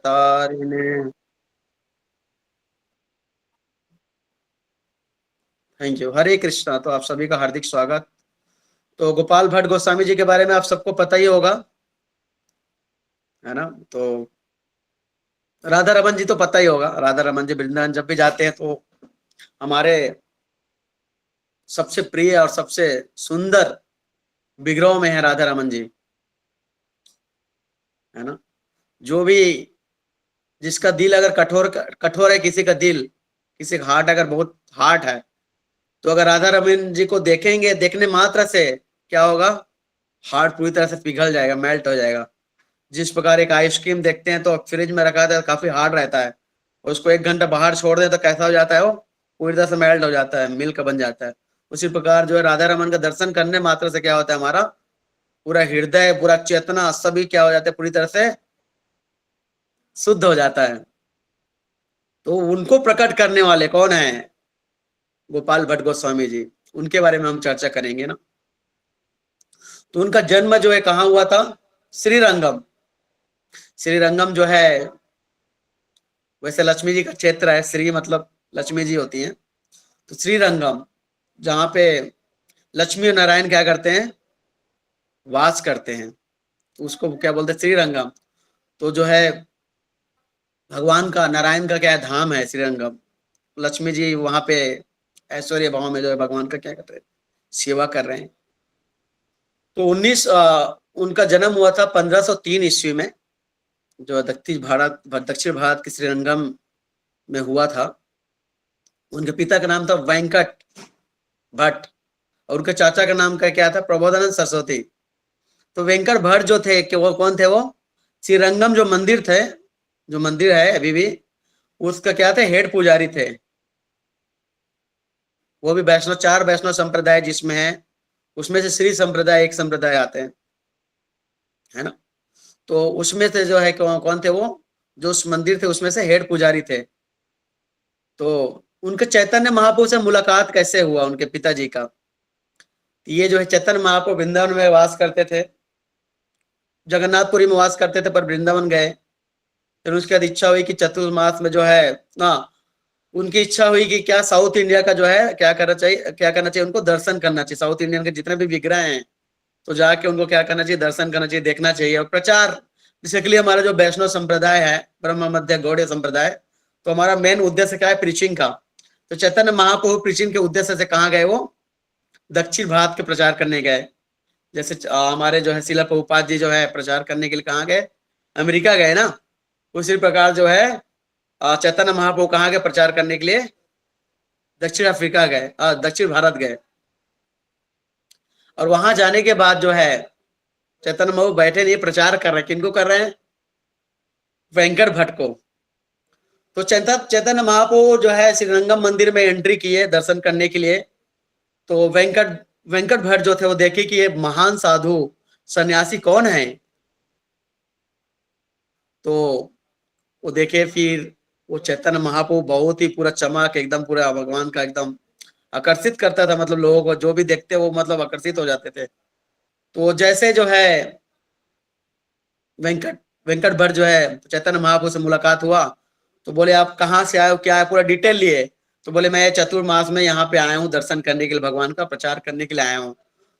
तारिणे। Thank you. Hare Krishna. तो आप सभी का हार्दिक स्वागत। तो गोपाल भट्ट गोस्वामी जी के बारे में आप सबको पता ही होगा, है ना। तो राधा रमन जी तो पता ही होगा। राधा रमन जी वृंदावन जब भी जाते हैं तो हमारे सबसे प्रिय और सबसे सुंदर विग्रहों में है राधा रमन जी, है ना। जो भी जिसका दिल अगर कठोर कठोर है, किसी का दिल, किसी का हार्ट अगर बहुत हार्ड है, तो अगर राधा रमन जी को देखेंगे, देखने मात्र से क्या होगा, हार्ट पूरी तरह से पिघल जाएगा, मेल्ट हो जाएगा। जिस प्रकार एक आइसक्रीम देखते हैं तो फ्रिज में रखा था काफी हार्ड रहता है, उसको 1 घंटा बाहर छोड़ दें तो कैसा हो जाता है, वो पूरी तरह से मेल्ट हो जाता है, मिल्क बन जाता है। उसी प्रकार जो है राधा रमन का दर्शन करने मात्र से क्या होता है, हमारा पूरा हृदय, पूरा चेतना सभी क्या हो जाता है, पूरी तरह से शुद्ध हो जाता है। तो उनको प्रकट करने वाले कौन है, गोपाल भट्ट गोस्वामी जी, उनके बारे में हम चर्चा करेंगे ना। तो उनका जन्म जो है कहाँ हुआ था, श्रीरंगम। श्रीरंगम जो है, वैसे लक्ष्मी जी का क्षेत्र है, श्री मतलब लक्ष्मी जी होती हैं, तो श्रीरंगम जहाँ पे लक्ष्मी और नारायण क्या करते हैं, वास करते हैं, तो उसको क्या बोलते हैं, श्रीरंगम। तो जो है भगवान का, नारायण का क्या है, धाम है श्रीरंगम। लक्ष्मी जी वहां पे ऐश्वर्य भाव में जो है भगवान का क्या करते हैं, सेवा कर रहे हैं। तो उनका जन्म हुआ था 1503 ईस्वी में, जो दक्षिण भारत के श्रीरंगम में हुआ था। उनके पिता का नाम था वेंकट भट्ट और उनके चाचा का नाम का क्या था, प्रबोधानंद सरस्वती। तो वेंकट भट्ट जो थे कि वो कौन थे, वो श्रीरंगम जो मंदिर थे, जो मंदिर है अभी भी, उसका क्या थे, हेड पुजारी थे। वो भी वैष्णव, 4 वैष्णव संप्रदाय जिसमें है, उसमें से श्री संप्रदाय एक संप्रदाय आते हैं, है ना। तो उसमें से जो है कौन थे वो, जो उस मंदिर थे उसमें से हेड पुजारी थे। तो उनके चैतन्य महाप्रभु से मुलाकात कैसे हुआ उनके पिताजी का, ये जो है चैतन्य महाप्रभु वृंदावन में वास करते थे, जगन्नाथपुरी में वास करते थे, पर वृंदावन गए। फिर उसके बाद इच्छा हुई कि चतुर्मास में जो है ना, उनकी इच्छा हुई कि क्या साउथ इंडिया का जो है क्या करना चाहिए, क्या करना चाहिए, उनको दर्शन करना चाहिए। साउथ इंडियन के जितने भी विग्रह हैं, तो जाके उनको क्या करना चाहिए, दर्शन करना चाहिए, देखना चाहिए और प्रचार। बेसिकली हमारा जो वैष्णव संप्रदाय है, ब्रह्म मध्य गौड़ीय संप्रदाय, तो हमारा मेन उद्देश्य क्या है, प्रीचिंग का। तो चैतन्य महाप्रभु प्रीचिंग के उद्देश्य से कहाँ गए, वो दक्षिण भारत के प्रचार करने गए। जैसे हमारे जो है शिला प्रभुपाद जी जो है प्रचार करने के लिए कहाँ गए, अमेरिका गए ना। उसी प्रकार जो है चैतन्य महाप्रभु कहाँ गए प्रचार करने के लिए, दक्षिण अफ्रीका गए, दक्षिण भारत गए। और वहां जाने के बाद जो है चैतन्य महाप्रभु बैठे नहीं, प्रचार कर रहे हैं, किनको कर रहे हैं, वेंकट भट्ट को। तो चैतन्य महाप्रभु जो है श्रीरंगम मंदिर में एंट्री किए दर्शन करने के लिए। तो वेंकट भट्ट जो थे वो देखे कि ये महान साधु सन्यासी कौन है। तो वो देखे, फिर वो चैतन्य महाप्रभु बहुत ही पूरा चमक, एकदम पूरा भगवान का एकदम आकर्षित करता था, मतलब लोगों को जो भी देखते वो मतलब आकर्षित हो जाते थे। तो जैसे जो है वेंकट वेंकट भट्ट जो है चैतन्य महाप्रभु से मुलाकात हुआ, तो बोले आप कहाँ से आए हो, क्या है, पूरा डिटेल लिए। तो बोले मैं चतुर्मास में यहाँ पे आया हूँ दर्शन करने के लिए, भगवान का प्रचार करने के लिए आया हूँ।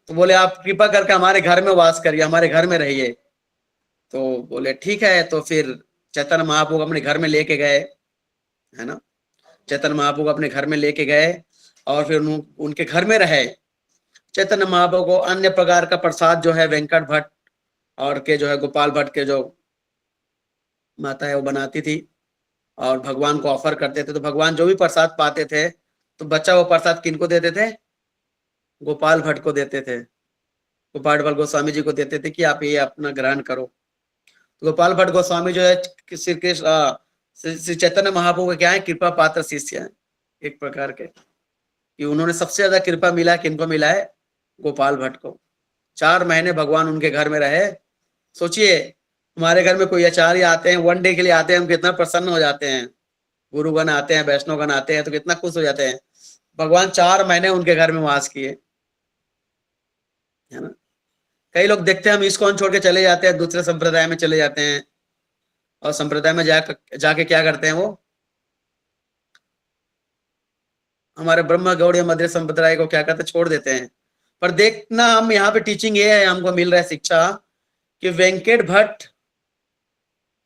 तो बोले आप कृपा करके हमारे घर में वास करिए, हमारे घर में रहिए। तो बोले ठीक है। तो फिर चैतन्य महाप्रभु अपने घर में लेके गए, है ना। चैतन्य महाप्रभु अपने घर में लेके गए और फिर उनके घर में रहे। चैतन्य महाप्रभु को अन्य प्रकार का प्रसाद जो है वेंकट भट्ट और के जो है गोपाल भट्ट के जो माता है वो बनाती थी और भगवान को ऑफर करते थे। तो भगवान जो भी प्रसाद पाते थे, तो बच्चा वो प्रसाद किनको देते थे, गोपाल भट्ट को देते थे, गोपाल भट्ट गोस्वामी जी को देते थे कि आप ये अपना ग्रहण करो। तो गोपाल भट्ट गोस्वामी जो है श्री कृष्ण श्री चैतन्य महाप्रभु के क्या है, कृपा पात्र शिष्य है एक प्रकार के, कि उन्होंने सबसे ज्यादा कृपा मिला किनको मिला है, गोपाल भट्ट को। 4 महीने भगवान उनके घर में रहे। सोचिए हमारे घर में कोई आचार्य आते हैं, 1 डे के लिए आते हैं, हम कितना प्रसन्न हो जाते हैं। गुरुगण आते हैं, वैष्णवगण आते हैं, तो कितना खुश हो जाते हैं। भगवान 4 महीने उनके घर में वास किए, है ना। कई लोग देखते हैं हम इस्कॉन छोड़ के चले जाते हैं, दूसरे संप्रदाय में चले जाते हैं, और संप्रदाय में जाके क्या करते हैं, वो हमारे ब्रह्म गौड़ मध्य संप्रदाय को क्या करते हैं, छोड़ देते हैं। पर देखना, हम यहाँ पे टीचिंग ये है, हमको मिल रहा है शिक्षा कि वेंकट भट्ट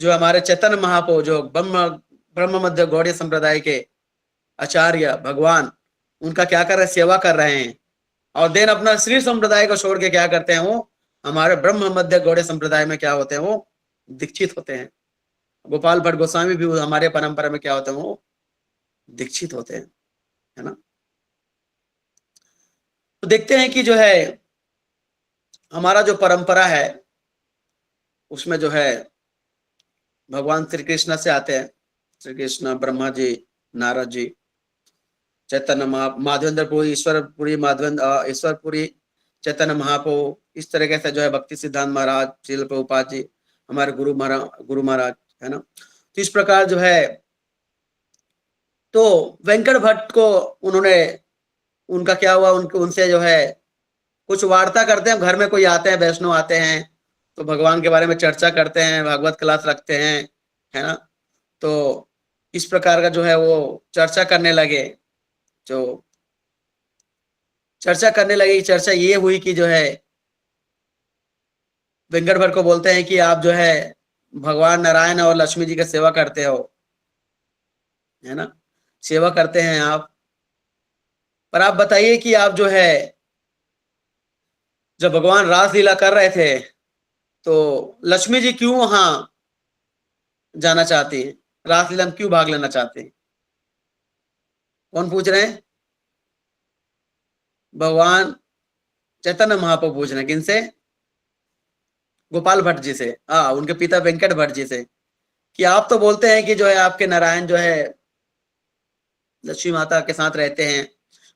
जो हमारे चैतन्य महाप्रभु, जो ब्रह्म मध्य गौड़ीय संप्रदाय के आचार्य भगवान, उनका क्या कर रहे हैं, सेवा कर रहे हैं। और देन अपना श्री संप्रदाय को छोड़ के क्या करते हैं, वो हमारे ब्रह्म मध्य गौड़ीय संप्रदाय में क्या होते हैं, वो दीक्षित होते हैं। गोपाल भट्ट गोस्वामी भी हमारे परंपरा में क्या होते हैं, वो दीक्षित होते हैं, है ना। तो देखते हैं कि जो है हमारा जो परंपरा है उसमें जो है भगवान श्री कृष्ण से आते हैं, श्री कृष्ण, ब्रह्मा जी, नारद जी, चैतन्य माधवेंद्रपुरी, ईश्वरपुरी चैतन्य महाप्रभु, इस तरीके से जो है भक्ति सिद्धांत महाराज, श्रील प्रभुपाद जी, हमारे गुरु महाराज, है ना। तो इस प्रकार जो है, तो वेंकट भट्ट को उन्होंने, उनका क्या हुआ, उनसे जो है कुछ वार्ता करते हैं, घर में कोई आते हैं, वैष्णव आते हैं, तो भगवान के बारे में चर्चा करते हैं, भागवत क्लास रखते हैं, है ना। तो इस प्रकार का जो है वो चर्चा करने लगे। जो चर्चा ये हुई कि जो है वेंकट भट्ट को बोलते हैं कि आप जो है भगवान नारायण और लक्ष्मी जी का सेवा करते हो, है ना, सेवा करते हैं आप, पर आप बताइए कि आप जो है जब भगवान रासलीला कर रहे थे तो लक्ष्मी जी क्यों वहां जाना चाहती हैं, रासलीला में क्यों भाग लेना चाहते हैं? कौन पूछ रहे हैं? भगवान चैतन्य महाप्रभु पूछ रहे हैं। किनसे? गोपाल भट्ट जी से, हाँ, उनके पिता वेंकट भट्ट जी से, कि आप तो बोलते हैं कि जो है आपके नारायण जो है लक्ष्मी माता के साथ रहते हैं,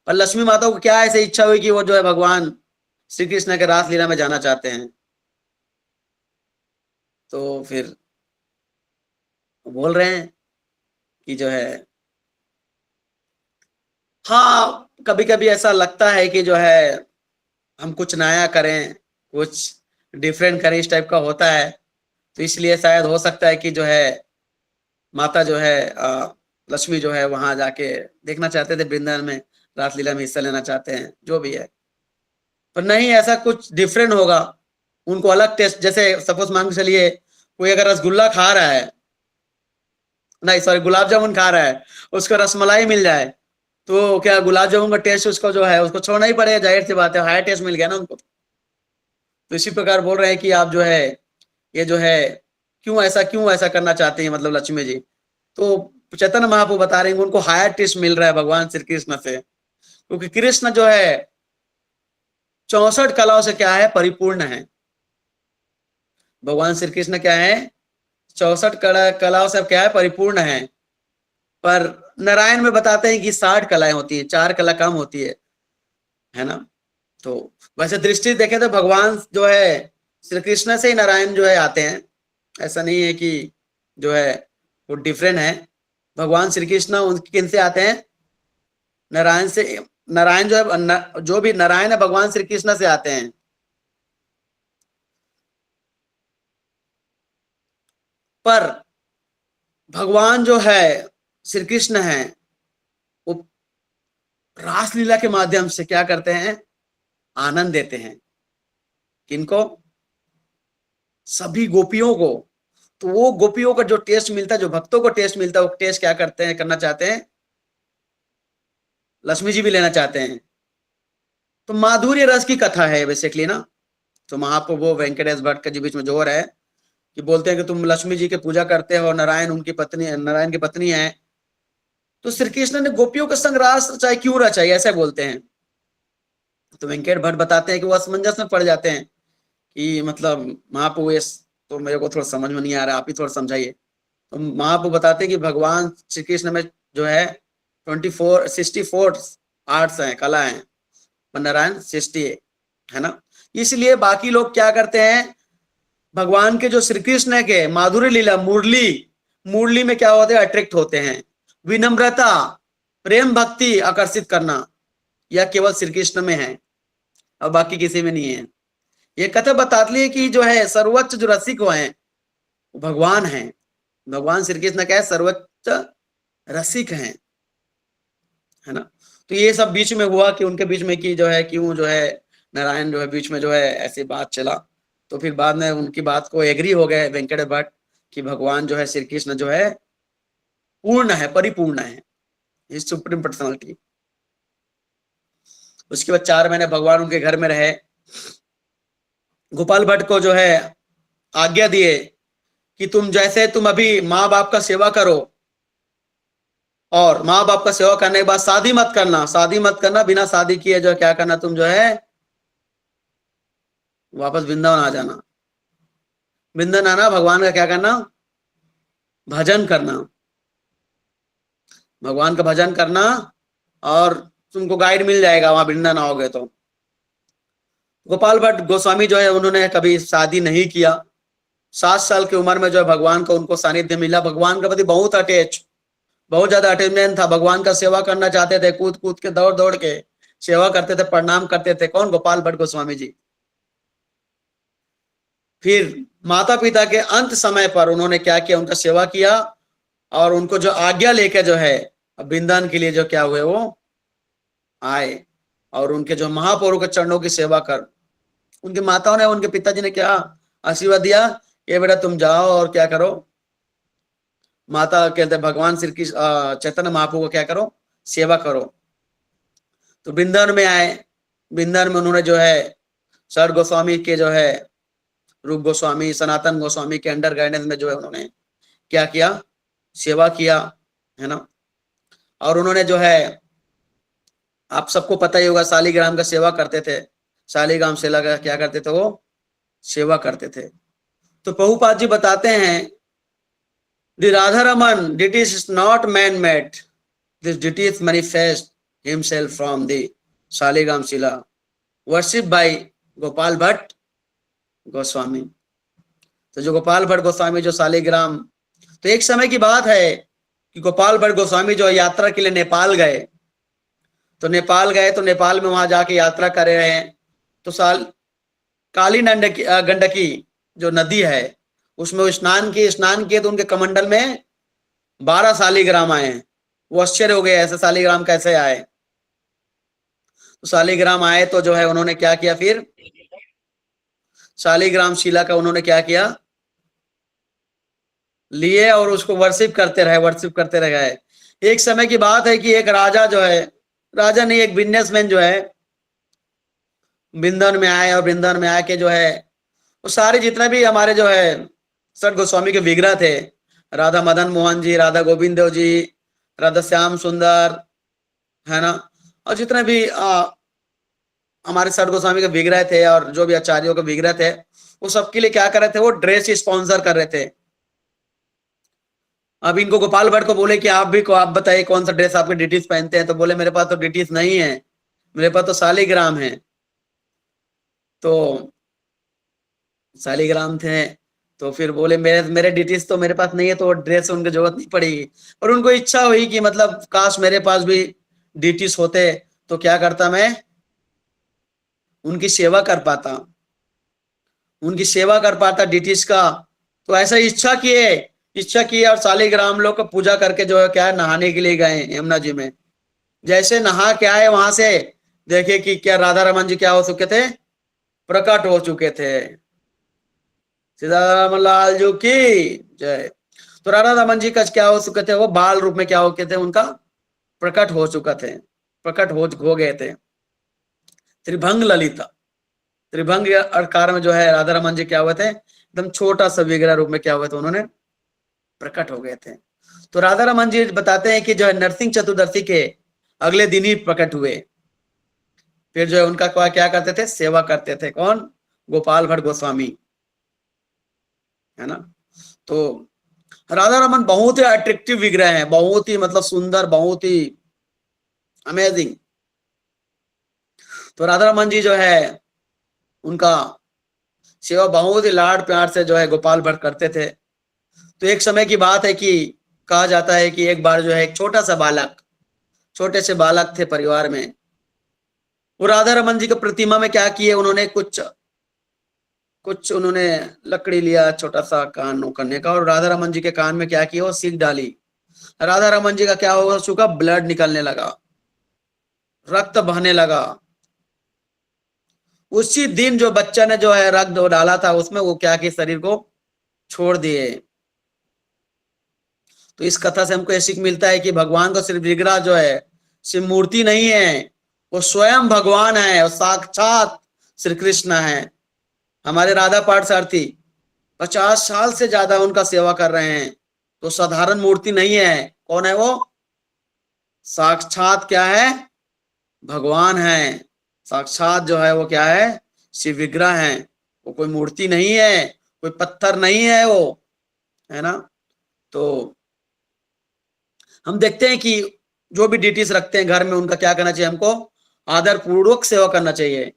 पर लक्ष्मी माता को क्या ऐसे इच्छा हुई कि वो जो है भगवान श्री कृष्ण के रासलीला में जाना चाहते हैं? तो फिर बोल रहे हैं कि जो है, हाँ, कभी कभी ऐसा लगता है कि जो है हम कुछ नया करें, कुछ डिफरेंट करें, इस टाइप का होता है। तो इसलिए शायद हो सकता है कि जो है माता जो है लक्ष्मी जो है वहां जाके देखना चाहते थे, वृंदावन में रासलीला में हिस्सा लेना चाहते हैं, जो भी है। पर नहीं, ऐसा कुछ डिफरेंट होगा, उनको अलग टेस्ट, जैसे सपोज मान के चलिए कोई अगर रसगुल्ला खा रहा है, नहीं सॉरी, गुलाब जामुन खा रहा है, उसको रसमलाई मिल जाए, तो क्या गुलाब जामुन का टेस्ट उसको जो है उसको छोड़ना ही पड़ेगा, जाहिर सी बात है, हायर टेस्ट मिल गया ना उनको। तो इसी प्रकार बोल रहे हैं कि आप जो है ये जो है क्यों ऐसा करना चाहते हैं, मतलब लक्ष्मी जी। तो चैतन्य महाप्रभु बता रहे हैं उनको हायर टेस्ट मिल रहा है भगवान श्री कृष्ण से, क्योंकि कृष्ण जो है 64 कलाओं से क्या है, परिपूर्ण है। भगवान श्री कृष्ण क्या है, 64 कलाओं से क्या है, परिपूर्ण है। पर नारायण में बताते हैं कि 60 कलाएं होती है, 4 कला कम होती है ना। तो वैसे दृष्टि देखें तो भगवान जो है श्री कृष्ण से ही नारायण जो है आते हैं, ऐसा नहीं है कि जो है वो डिफरेंट है। भगवान श्री कृष्ण उनके किन से आते हैं, नारायण से। नारायण जो है जो भी नारायण है भगवान श्री कृष्ण से आते हैं। पर भगवान जो है श्री कृष्ण है वो रासलीला के माध्यम से क्या करते हैं, आनंद देते हैं। किनको? सभी गोपियों को। तो वो गोपियों का जो टेस्ट मिलता है, जो भक्तों को टेस्ट मिलता है, वो टेस्ट क्या करते हैं, करना चाहते हैं, लक्ष्मी जी भी लेना चाहते हैं। तो माधुर्य रस की कथा है बेसिकली ना। तो महाप्रभु वेंकटेश भट्ट के बीच में जोर है कि बोलते हैं कि तुम लक्ष्मी जी की पूजा करते हो, नारायण उनकी पत्नी, नारायण की पत्नी है, तो श्री कृष्ण ने गोपियों के संग रास रचाए, क्यों रचाई, ऐसे बोलते हैं। तो वेंकट भट्ट बताते हैं कि वो असमंजस में पड़ जाते हैं कि मतलब महाप्रभु ये तो मेरे को थोड़ा समझ में नहीं आ रहा, आप ही थोड़ा समझाइए। तो महाप्रभु बताते हैं कि भगवान श्री कृष्ण में जो है 64 आर्ट्स हैं, कला हैं, पर नारायण 60 है ना। इसलिए बाकी लोग क्या करते हैं, भगवान के जो श्री कृष्ण के माधुर्य लीला, मुरली में क्या होते हैं, अट्रैक्ट होते हैं। विनम्रता, प्रेम, भक्ति आकर्षित करना, यह केवल श्री कृष्ण में है और बाकी किसी में नहीं है। ये कथा बताती है कि जो है सर्वोच्च जो रसिक हैं भगवान हैं, भगवान श्री कृष्ण क्या है, सर्वोच्च रसिक हैं, है ना। तो ये सब बीच में हुआ कि उनके बीच में कि जो है क्यों जो है नारायण जो है बीच में जो है ऐसी बात चला। तो फिर बाद में उनकी बात को एग्री हो गए वेंकट भट्ट कि भगवान जो है श्री कृष्ण जो है पूर्ण है, परिपूर्ण है, ये सुप्रीम पर्सनालिटी। उसके बाद 4 महीने भगवान उनके घर में रहे। गोपाल भट्ट को जो है आज्ञा दिए कि तुम जैसे तुम अभी माँ बाप का सेवा करो, और माँ बाप का सेवा करने के बाद शादी मत करना, शादी मत करना, बिना शादी किए जो क्या करना, तुम जो है वापस वृंदावन आ जाना। वृंदावन आना, भगवान का क्या करना, भजन करना, भगवान का भजन करना, और तुमको गाइड मिल जाएगा वहां वृंदावन आओगे तो। गोपाल भट्ट गोस्वामी जो है उन्होंने कभी शादी नहीं किया। 7 साल की उम्र में जो है भगवान को उनको सानिध्य मिला, भगवान के प्रति बहुत अटैच, बहुत ज्यादा अटैचमेंट था, भगवान का सेवा करना चाहते थे, कूद कूद के दौड़ दौड़ के सेवा करते थे, प्रणाम करते थे। कौन? गोपाल भट्ट गोस्वामी जी। फिर माता पिता के अंत समय पर उन्होंने क्या किया, उनका सेवा किया, और उनको जो आज्ञा लेके जो है वृंदावन के लिए जो क्या हुए वो आए, और उनके जो महापौरों के चरणों की सेवा कर, उनकी माताओं ने, उनके पिताजी ने क्या आशीर्वाद दिया, ये बेटा तुम जाओ और क्या करो, माता कहते भगवान श्री कृष्ण चैतन्य महाप्रभु को क्या करो, सेवा करो। तो वृंदावन में आए। वृंदावन में उन्होंने जो है सर गोस्वामी के जो है रूप गोस्वामी, सनातन गोस्वामी के अंडर गाइडेंस में जो है उन्होंने क्या किया, सेवा किया, है ना। और उन्होंने जो है, आप सबको पता ही होगा, शालिग्राम का सेवा करते थे, शालिग्राम सेवा का क्या करते थे, वो सेवा करते थे। तो प्रभुपाद जी बताते हैं, the Radha Raman deity is not man made, this deity is manifest himself from the Shaligram Shila, worship by Gopal Bhatt Goswami. तो जो गोपाल भट्ट गोस्वामी जो शालिग्राम, तो एक समय की बात है कि गोपाल भट्ट गोस्वामी जो यात्रा के लिए नेपाल गए। तो नेपाल गए, तो नेपाल में वहां जाके यात्रा कर रहे हैं, तो काली गंडकी जो नदी है उसमें स्नान किए तो उनके कमंडल में 12 शालिग्राम आए। वो आश्चर्य हो गए, ऐसे शालिग्राम कैसे आए। तो शालिग्राम आए तो जो है उन्होंने क्या किया, फिर शालिग्राम शिला का उन्होंने क्या किया, लिए और उसको वर्शिप करते रह गए। एक समय की बात है कि एक राजा जो है, राजा नहीं, एक बिजनेसमैन जो है वृंदावन में आए, और वृंदावन में आके जो है वो सारे जितने भी हमारे जो है सठ गोस्वामी के विग्रह थे, राधा मदन मोहन जी, राधा गोविंद देव जी, राधा श्याम सुंदर, है ना, और जितने भी हमारे सठ गोस्वामी के विग्रह थे और जो भी आचार्यों के विग्रह थे, वो सबके लिए क्या कर रहे थे, वो ड्रेस स्पॉन्सर कर रहे थे। अब इनको गोपाल भट्ट को बोले कि आप बताइए कौन सा ड्रेस आपके डिटीज पहनते हैं। तो बोले मेरे पास तो डिटीज नहीं है, मेरे पास तो शालिग्राम है। तो शालिग्राम थे, तो फिर बोले मेरे डिटीज तो मेरे पास नहीं है, तो ड्रेस उनको जरूरत नहीं पड़ेगी। और उनको इच्छा हुई कि मतलब काश मेरे पास भी डिटीज होते तो क्या करता, मैं उनकी सेवा कर पाता डिटीज का। तो ऐसा इच्छा किए और शालिग्राम लोग को पूजा करके जो है क्या है, नहाने के लिए गए यमुना जी में। जैसे नहा के आए वहां से, देखे कि क्या राधा रमन जी क्या हो चुके थे, प्रकट हो चुके थे। सीताराम लाल जी की जय। तो राधा रमन जी का क्या हो चुके थे, वो बाल रूप में क्या हो गए थे, उनका प्रकट हो गए थे। त्रिभंग ललिता, त्रिभंग आकार में जो है राधा रमन जी क्या हुए थे, एकदम छोटा सा विग्रह रूप में क्या हुए थे, उन्होंने प्रकट हो गए थे। तो राधा रमन जी बताते हैं कि जो है नरसिंह चतुर्दशी के अगले दिन ही प्रकट हुए। फिर जो है उनका क्या करते थे, सेवा करते थे। कौन? गोपाल भट्ट गोस्वामी, है ना। तो राधा रमन बहुत ही अट्रैक्टिव विग्रह है, बहुत ही मतलब सुंदर, बहुत ही अमेजिंग। तो राधा रमन जी जो है उनका सेवा बहुत ही लाड प्यार से जो है गोपाल भट्ट करते थे। तो एक समय की बात है कि कहा जाता है कि एक बार जो है एक छोटे से बालक थे परिवार में। वो राधा रमन जी की प्रतिमा में क्या किए, उन्होंने कुछ कुछ उन्होंने लकड़ी लिया छोटा सा कान करने का, और राधा रमन जी के कान में क्या किया, वो सीख डाली। राधा रमन जी का क्या हो चुका, ब्लड निकलने लगा, रक्त बहने लगा। उसी दिन जो बच्चा ने जो है रक्त डाला था उसमें, वो क्या कि शरीर को छोड़ दिए। तो इस कथा से हमको यह सीख मिलता है कि भगवान का सिर्फ विग्रह जो है सिर्फ मूर्ति नहीं है, वो स्वयं भगवान है और साक्षात श्री कृष्ण है। हमारे राधा पार्थसारथी 50 साल से ज्यादा उनका सेवा कर रहे हैं, तो साधारण मूर्ति नहीं है। कौन है वो, साक्षात क्या है, भगवान है। साक्षात जो है वो क्या है, शिव विग्रह है। वो कोई मूर्ति नहीं है, कोई पत्थर नहीं है वो, है ना। तो हम देखते हैं कि जो भी डिटीज रखते हैं घर में, उनका क्या करना चाहिए, हमको आदर पूर्वक सेवा करना चाहिए।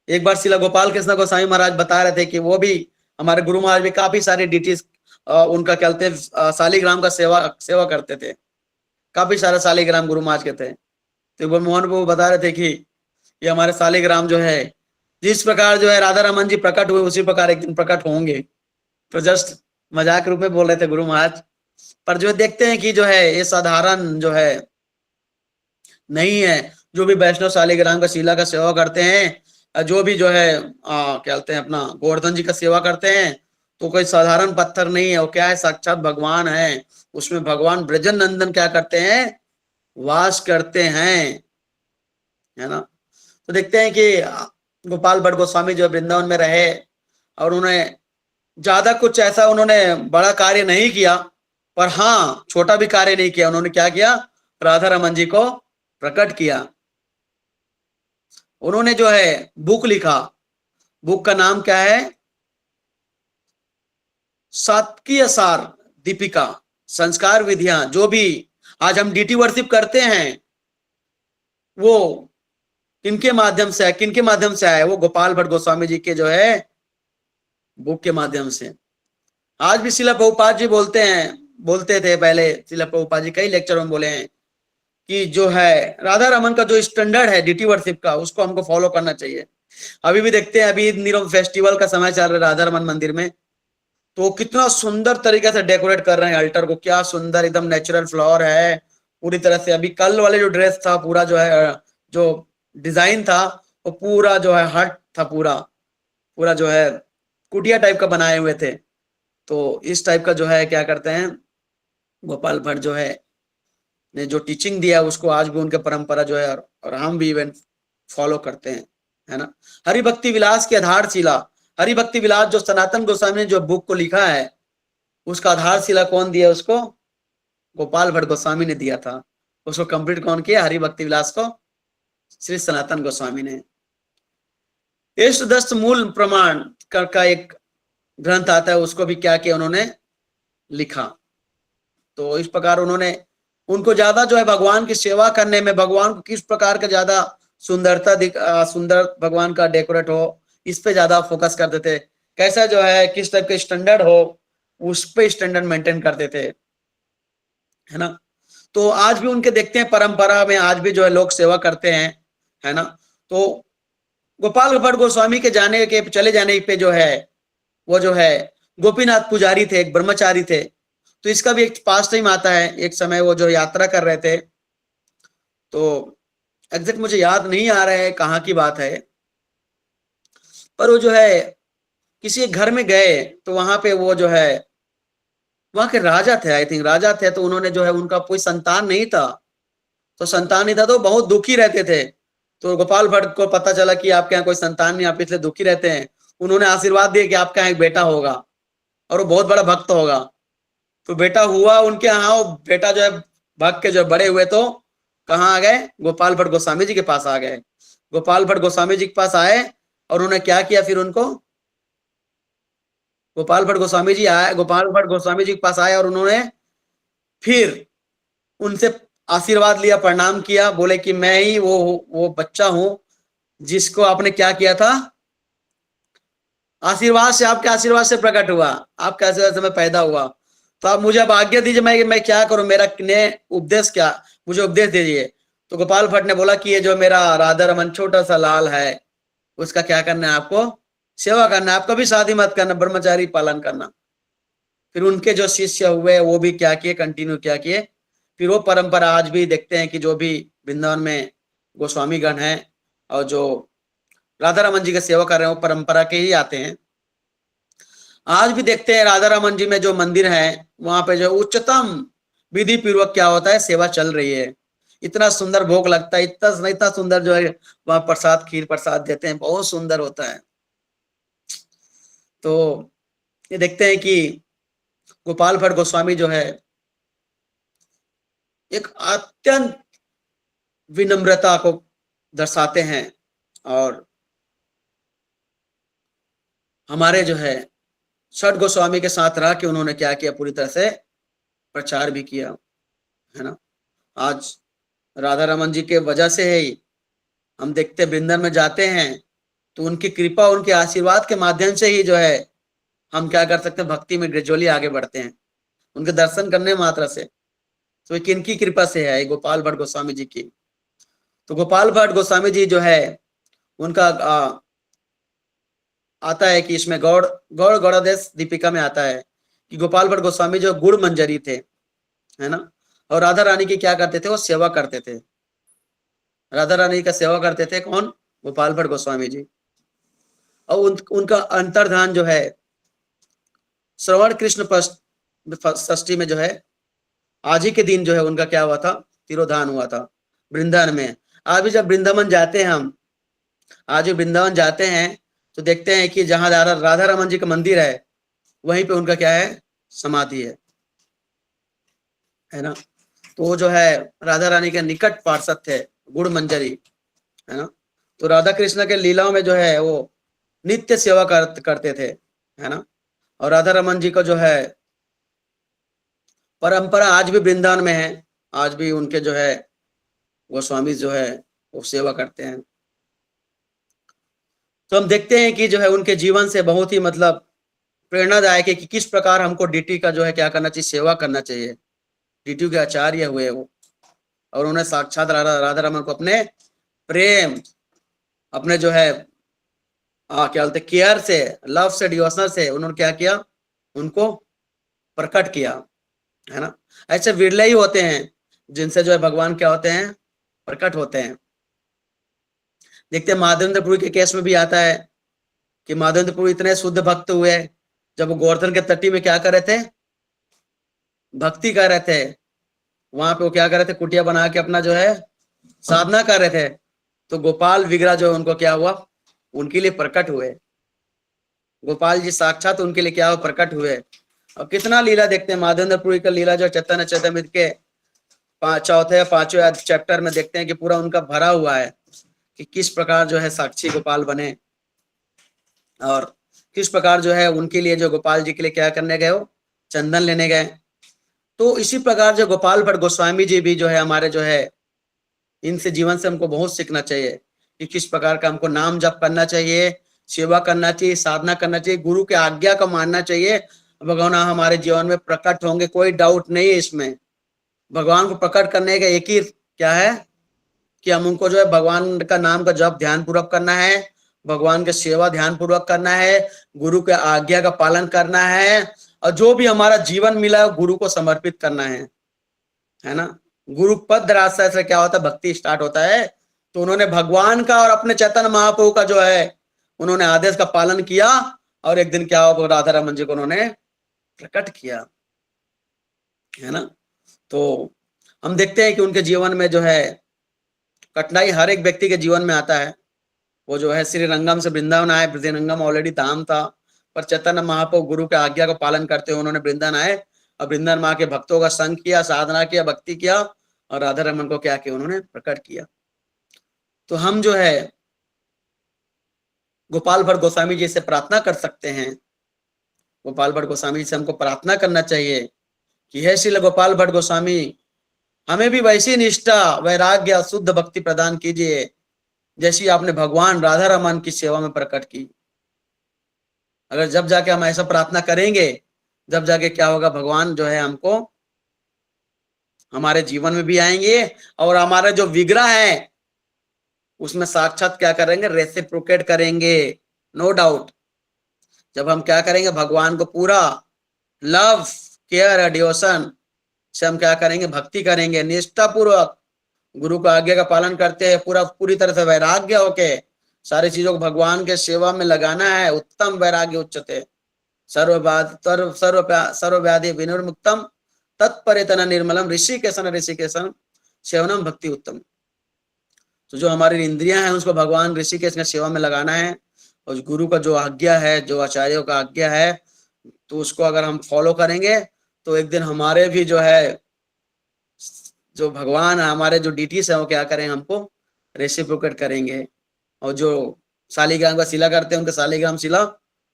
एक बार श्रील गोपाल कृष्ण गोस्वामी महाराज बता रहे थे कि वो भी, हमारे गुरु महाराज भी काफी सारे डिटीज उनका कहते शालिग्राम का सेवा करते थे। काफी सारे शालिग्राम गुरु महाराज के थे। तो मोहन बाबू बता रहे थे कि ये हमारे शालिग्राम जो है, जिस प्रकार जो है राधा रमन जी प्रकट हुए उसी प्रकार एक दिन प्रकट होंगे। तो जस्ट मजाक रूप में बोल रहे थे गुरु महाराज। पर जो देखते हैं कि जो है ये साधारण जो है नहीं है। जो भी वैष्णव शालिग्राम का शिला का सेवा करते हैं, जो भी जो है कहते हैं अपना गोवर्धन जी का सेवा करते हैं, तो कोई साधारण पत्थर नहीं है, वो क्या है, साक्षात भगवान है। उसमें भगवान ब्रजन नंदन क्या करते हैं, वास करते हैं, है ना। तो देखते हैं कि गोपाल भट्ट गोस्वामी जो वृंदावन में रहे, और उन्हें ज्यादा कुछ ऐसा उन्होंने बड़ा कार्य नहीं किया, पर हाँ छोटा भी कार्य नहीं किया। उन्होंने क्या किया, राधा रमन जी को प्रकट किया। उन्होंने जो है बुक लिखा, बुक का नाम क्या है, सात्विक सार दीपिका संस्कार विधियां। जो भी आज हम डीटी वर्शिप करते हैं, वो किनके माध्यम से है, किनके माध्यम से आया, वो गोपाल भट्ट गोस्वामी जी के जो है बुक के माध्यम से। आज भी श्रील प्रभुपाद जी बोलते थे पहले, श्रील प्रभुपाद जी कई लेक्चर में बोले हैं कि जो है राधा रमन का जो स्टैंडर्ड है डीटी वर्शिप का, उसको हमको फॉलो करना चाहिए। अभी भी देखते हैं, अभी नीरव फेस्टिवल का समय चल रहा है राधा रमन मंदिर में, तो कितना सुंदर तरीके से डेकोरेट कर रहे हैं अल्टर को, क्या सुंदर एकदम नेचुरल फ्लावर है पूरी तरह से। अभी कल वाले जो ड्रेस था पूरा जो है, जो डिजाइन था वो पूरा जो है हट था, पूरा पूरा जो है कुटिया टाइप का बनाए हुए थे। तो इस टाइप का जो है क्या करते हैं, गोपाल भट्ट जो है ने जो टीचिंग दिया उसको आज भी उनके परंपरा जो है, और हम भी इवन फॉलो करते हैं, है ना। हरि भक्ति विलास की आधारशिला, हरि भक्ति विलास जो सनातन गोस्वामी ने जो बुक को लिखा है, उसका आधारशिला कौन दिया, उसको गोपाल भट्ट गोस्वामी ने दिया था। उसको कंप्लीट कौन किया, हरि भक्ति विलास को श्री सनातन गोस्वामी ने। इष्टदस्त मूल प्रमाण का एक ग्रंथ आता है, उसको भी क्या किया उन्होंने, लिखा। तो इस प्रकार उन्होंने, उनको ज्यादा जो है भगवान की सेवा करने में, भगवान को किस प्रकार का ज्यादा सुंदर भगवान का डेकोरेट हो, इस पे ज्यादा फोकस करते थे। कैसा जो है किस टाइप के स्टैंडर्ड हो, उस पे स्टैंडर्ड मेंटेन करते थे, है ना। तो आज भी उनके देखते हैं परंपरा में आज भी जो है लोग सेवा करते हैं, है ना। तो गोपाल भट्ट गोस्वामी के चले जाने पे जो है, वो जो है गोपीनाथ पुजारी थे, एक ब्रह्मचारी थे। तो इसका भी एक पास टाइम आता है, एक समय वो जो यात्रा कर रहे थे, तो एग्जैक्ट मुझे याद नहीं आ रहा है कहाँ की बात है, पर वो जो है किसी घर में गए, तो वहां पे वो जो है वहां के राजा थे, आई थिंक राजा थे। तो उन्होंने जो है, उनका कोई संतान नहीं था, तो संतान नहीं था तो बहुत दुखी रहते थे। तो गोपाल भट्ट को पता चला कि आपके यहाँ कोई संतान नहीं, आप इसलिए दुखी रहते हैं। उन्होंने आशीर्वाद दिया कि आपके यहाँ एक बेटा होगा और वो बहुत बड़ा भक्त होगा। तो बेटा हुआ उनके यहाँ, वो बेटा जो है भक्त के जो बड़े हुए, तो कहाँ आ गए, गोपाल भट्ट गोस्वामी जी के पास आ गए। गोपाल भट्ट गोस्वामी जी के पास आए, और उन्होंने क्या किया फिर उनको, गोपाल भट्ट गोस्वामी जी के पास आए, और उन्होंने फिर उनसे आशीर्वाद लिया, प्रणाम किया, बोले कि मैं ही वो बच्चा हूं जिसको आपने क्या किया था, आशीर्वाद से, आपके आशीर्वाद से प्रकट हुआ, आपके आशीर्वाद से मैं पैदा हुआ। तो आप मुझे अब आज्ञा दीजिए, मैं क्या करूं, मेरा उपदेश क्या, मुझे उपदेश दीजिए। तो गोपाल भट्ट ने बोला कि ये जो मेरा राधा रमन छोटा सा लाल है, उसका क्या करना है आपको, सेवा करना, आप कभी शादी मत करना, ब्रह्मचारी पालन करना। फिर उनके जो शिष्य हुए वो भी क्या किए, कंटिन्यू क्या किए। फिर वो परंपरा आज भी देखते हैं कि जो भी वृंदावन में गोस्वामी गण हैं और जो राधा रमन जी की सेवा कर रहे हैं वो परंपरा के ही आते हैं। आज भी देखते हैं राधा रमन जी में जो मंदिर है वहां पे जो उच्चतम विधि पूर्वक क्या होता है, सेवा चल रही है। इतना सुंदर भोग लगता है, इतना इतना सुंदर जो है वहां प्रसाद, खीर प्रसाद देते हैं, बहुत सुंदर होता है। तो ये देखते हैं कि गोपाल भट्ट गोस्वामी जो है एक अत्यंत विनम्रता को दर्शाते हैं और हमारे जो है छठ गोस्वामी के साथ रह के उन्होंने क्या किया, पूरी तरह से प्रचार भी किया, है ना। आज राधा रमन जी के वजह से ही हम देखते वृंदावन में जाते हैं तो उनकी कृपा, उनके आशीर्वाद के माध्यम से ही जो है हम क्या कर सकते हैं, भक्ति में ग्रेजुअली आगे बढ़ते हैं, उनके दर्शन करने मात्र से। तो ये किनकी कृपा से है, गोपाल भट्ट गोस्वामी जी की। तो गोपाल भट्ट गोस्वामी जी जो है उनका आता है कि इसमें गौड़ गौड़ गौड़ादेश दीपिका में आता है कि गोपाल भट्ट गोस्वामी जो गुड़ मंजरी थे, है ना, और राधा रानी की क्या करते थे, वो सेवा करते थे। राधा रानी का सेवा करते थे कौन, गोपाल भट्ट गोस्वामी जी। और उनका अंतर्धान जो है श्रवण कृष्ण षष्ठी में जो है आज ही के दिन जो है उनका क्या हुआ था, तिरोधान हुआ था वृंदावन में। आज भी जब वृंदावन जाते हैं हम, आज भी वृंदावन जाते हैं तो देखते हैं कि जहां राधा रमन जी का मंदिर है वहीं पे उनका क्या है, समाधि है ना। तो वो जो है राधा रानी के निकट पार्षद थे, गुड़ मंजरी, है ना। तो राधा कृष्ण के लीलाओं में जो है वो नित्य सेवा करते थे, है ना। और राधा रमन जी का जो है परंपरा आज भी वृंदावन में है, आज भी उनके जो है गोस्वामी जो है वो सेवा करते हैं। तो हम देखते हैं कि जो है उनके जीवन से बहुत ही मतलब प्रेरणादायक है कि किस प्रकार हमको डीटी का जो है क्या करना चाहिए, सेवा करना चाहिए। डीटी के आचार्य हुए वो, और उन्होंने साक्षात राधा रमन को अपने प्रेम, अपने जो है क्या बोलते केयर से, लव से, डिवोशनल से उन्होंने क्या किया, उनको प्रकट किया, है ना। ऐसे विरले ही होते हैं जिनसे जो है भगवान क्या होते हैं, प्रकट होते हैं। देखते हैं माधवेंद्रपुरी के केस में भी आता है कि माधवेंद्रपुरी इतने शुद्ध भक्त हुए जब वो गोवर्धन के तटी में क्या कर रहे थे, भक्ति कर रहे थे। वहां पे वो क्या कर रहे थे, कुटिया बना के अपना जो है साधना कर रहे थे। तो गोपाल विग्रह जो उनको क्या हुआ, उनके लिए प्रकट हुए। गोपाल जी साक्षात उनके लिए क्या हुआ, प्रकट हुए। और कितना लीला देखते हैं माधवेंद्रपुरी का लीला जो चैतन्य चरितमृत के चौथे या पांचवें चैप्टर में देखते हैं कि पूरा उनका भरा हुआ है कि किस प्रकार जो है साक्षी गोपाल बने और किस प्रकार जो है उनके लिए जो गोपाल जी के लिए क्या करने गए, वो चंदन लेने गए। तो इसी प्रकार जो गोपाल भट्ट गोस्वामी जी भी जो है हमारे जो है, इनसे जीवन से हमको बहुत सीखना चाहिए कि किस प्रकार का हमको नाम जप करना चाहिए, सेवा करना चाहिए, साधना करना चाहिए, गुरु के आज्ञा को मानना चाहिए। भगवान हमारे जीवन में प्रकट होंगे, कोई डाउट नहीं है इसमें। भगवान को प्रकट करने का एक ही क्या है कि हम उनको जो है भगवान का नाम का जप ध्यान पूर्वक करना है, भगवान की सेवा ध्यान पूर्वक करना है, गुरु के आज्ञा का पालन करना है, और जो भी हमारा जीवन मिला है गुरु को समर्पित करना है ना। गुरु पद रास्ता से क्या होता है, भक्ति स्टार्ट होता है। तो उन्होंने भगवान का और अपने चैतन्य महाप्रभु का जो है उन्होंने आदेश का पालन किया और एक दिन क्या हुआ, राधा रमन जी को उन्होंने प्रकट किया, है ना। तो हम देखते हैं कि उनके जीवन में जो है कठिनाई हर एक व्यक्ति के जीवन में आता है। वो जो है श्री रंगम से वृंदावन आए, वृंदावन ऑलरेडी धाम था, पर चैतन्य महाप्रभु गुरु के आज्ञा को पालन करते हुए उन्होंने वृंदावन आए और वृंदावन माँ के भक्तों का संग किया, साधना किया, भक्ति किया और राधा रमन को क्या किया, उन्होंने प्रकट किया। तो हम जो है गोपाल भट्ट गोस्वामी जी से प्रार्थना कर सकते हैं, गोपाल भट्ट गोस्वामी जी से हमको प्रार्थना करना चाहिए कि हे श्रील गोपाल भट्ट गोस्वामी, हमें भी वैसी निष्ठा, वैराग्य, शुद्ध भक्ति प्रदान कीजिए जैसी आपने भगवान राधा रमन की सेवा में प्रकट की। अगर जब जाके हम ऐसा प्रार्थना करेंगे, जब जाके क्या होगा, भगवान जो है हमको हमारे जीवन में भी आएंगे और हमारा जो विग्रह है उसमें साक्षात क्या करेंगे, रेसिप्रोकेट करेंगे, नो डाउट। जब हम क्या करेंगे, भगवान को पूरा लव, केयर, डिवोशन से हम क्या करेंगे, भक्ति करेंगे, निष्ठा पूर्वक गुरु का आज्ञा का पालन करते हैं, पूरी तरह से वैराग्य होके सारी चीजों को भगवान के सेवा में लगाना है। उत्तम वैराग्य उच्चते सर्व व्याधि विनिर्मुक्तम तत्परितन निर्मलम ऋषिकेशन सेवनम भक्ति उत्तम। तो जो हमारी इंद्रियां हैं उसको भगवान ऋषिकेश की सेवा में लगाना है, और गुरु का जो आज्ञा है, जो आचार्यों का आज्ञा है, तो उसको अगर हम फॉलो करेंगे तो एक दिन हमारे भी जो है, जो भगवान हमारे जो डीटीज है वो क्या करेंगे, हमको रेसिप्रोकेट करेंगे, और जो शालिग्राम का शिला करते हैं उनके शालिग्राम शिला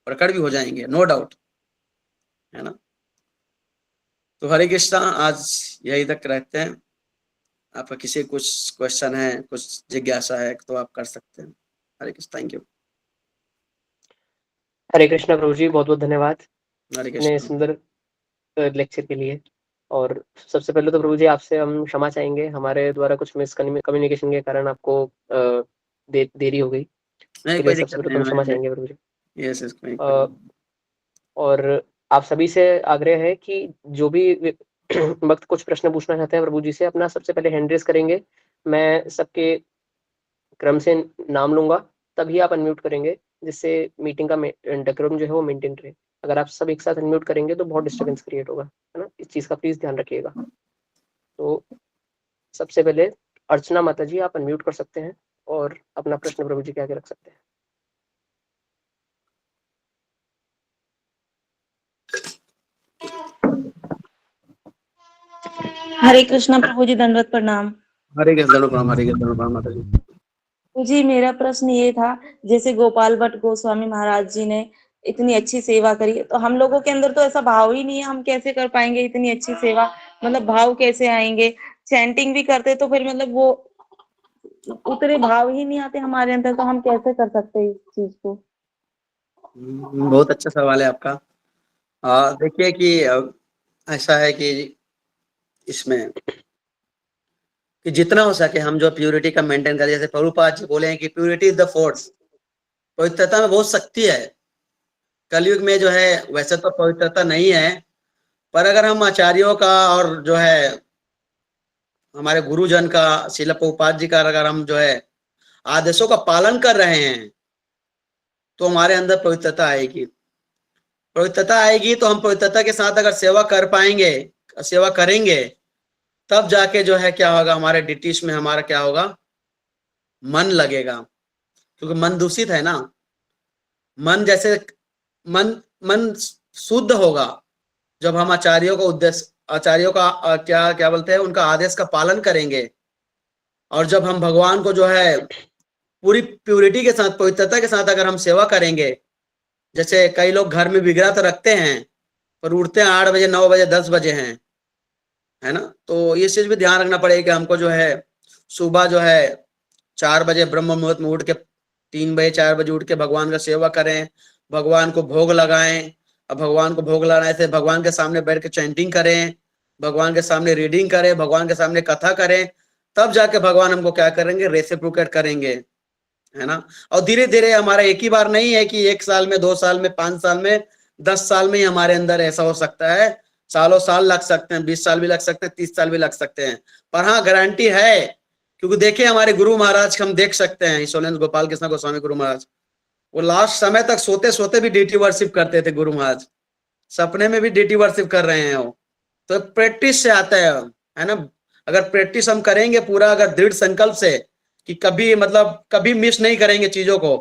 प्रकट भी हो जाएंगे, नो डाउट, है ना। तो हरे कृष्णा, आज यही तक रहते हैं। आपका किसी कुछ क्वेश्चन है, कुछ जिज्ञासा है तो आप कर सकते हैं। हरे कृष्ण, थैंक यू। हरे कृष्णा प्रभु जी, बहुत बहुत धन्यवाद हरे इतने कृष्ण। सुंदर लेक्चर के लिए। और सबसे पहले तो प्रभु जी आपसे हम क्षमा चाहेंगे, हमारे द्वारा कुछ मिसकम्युनिकेशन के कारण आपको देरी हो गई, नहीं, इसके लिए कोई सबसे दिक्कत पहले तो नहीं हम क्षमा है। चाहेंगे प्रभु जी। यस यस, कोई और आप सभी से आग्रह है कि जो भी वक्त कुछ प्रश्न पूछना चाहते हैं प्रभु जी से, अपना सबसे पहले हैंड रेस करेंगे, मैं सबके क्रम से नाम लूंगा, तभी आप अनम्यूट करेंगे, जिससे मीटिंग का डेकोरम जो है वो मेंटेन रहे। अगर आप सब एक साथ अनम्यूट करेंगे तो बहुत डिस्टर्बेंस क्रिएट होगा, है ना, इस चीज़ का प्लीज़ ध्यान रखिएगा। तो सबसे पहले अर्चना माता जी, आप अनम्यूट कर सकते हैं और अपना प्रश्न प्रभु जी के आगे रख सकते हैं। हरे कृष्णा प्रभु जी, दंडवत प्रणाम। हरे कृष्ण प्रणाम, हरे कृष्ण प्रणाम माता जी। जी, मेरा प्रश्न ये था, जैसे गोपाल भट्ट गोस्वामी महाराज जी ने इतनी अच्छी सेवा करी, तो हम लोगों के अंदर तो ऐसा भाव ही नहीं है, हम कैसे कर पाएंगे इतनी अच्छी सेवा, मतलब भाव कैसे आएंगे? चैंटिंग भी करते तो फिर मतलब वो उतने भाव ही नहीं आते हमारे अंदर, तो हम कैसे कर सकते हैं इस चीज को? बहुत अच्छा सवाल है आपका। देखिए कि ऐसा है कि इसमें कि जितना हो सके हम जो प्यूरिटी का मेंटेन करें, जैसे प्रभुपाद जी बोले हैं कि प्यूरिटी इज द फोर्स, पवित्रता में बहुत शक्ति है। कलयुग में जो है वैसे तो पवित्रता नहीं है, पर अगर हम आचार्यों का और जो है हमारे गुरुजन का, शिला प्रभुपाद जी का अगर हम जो है आदेशों का पालन कर रहे हैं तो हमारे अंदर पवित्रता आएगी। पवित्रता आएगी तो हम पवित्रता के साथ अगर सेवा कर पाएंगे, सेवा करेंगे, तब जाके जो है क्या होगा, हमारे डिटीश में हमारा क्या होगा, मन लगेगा। क्योंकि मन दूषित है ना, मन जैसे मन मन शुद्ध होगा जब हम आचार्यों का उद्देश्य, आचार्यों का क्या क्या बोलते हैं, उनका आदेश का पालन करेंगे। और जब हम भगवान को जो है पूरी प्यूरिटी के साथ, पवित्रता के साथ अगर हम सेवा करेंगे, जैसे कई लोग घर में विग्रह तो रखते हैं पर उठते हैं 8 बजे 9 बजे 10 बजे हैं, है ना। तो ये चीज भी ध्यान रखना पड़ेगा कि हमको जो है सुबह जो है 4 बजे ब्रह्म मुहूर्त में उठ के, 3 बजे 4 बजे उठ के भगवान का सेवा करें, भगवान को भोग लगाएं। अब भगवान को भोग लगाने से भगवान के सामने बैठ के चैंटिंग करें, भगवान के सामने रीडिंग करें, भगवान के सामने कथा करें, तब जाके भगवान हमको क्या करेंगे, रेसिप्रोकेट करेंगे, है ना। और धीरे धीरे, हमारा एक ही बार नहीं है कि 1 साल में, 2 साल में, 5 साल में, 10 साल में ही हमारे अंदर ऐसा हो सकता है। सालों साल लग सकते हैं, 20 साल भी लग सकते हैं, 30 साल भी लग सकते हैं, पर हाँ गारंटी है। क्योंकि देखिए हमारे गुरु महाराज हम देख सकते हैं, ईश्वरेंद्र गोपाल कृष्ण गोस्वामी गुरु महाराज, वो लास्ट समय तक सोते सोते भी डीटी वर्शिप करते थे। गुरु महाराज सपने में भी डीटी वर्शिप कर रहे हैं वो। तो प्रैक्टिस से आता है ना। अगर प्रैक्टिस हम करेंगे पूरा, अगर दृढ़ संकल्प से कि कभी मतलब कभी मिस नहीं करेंगे चीजों को,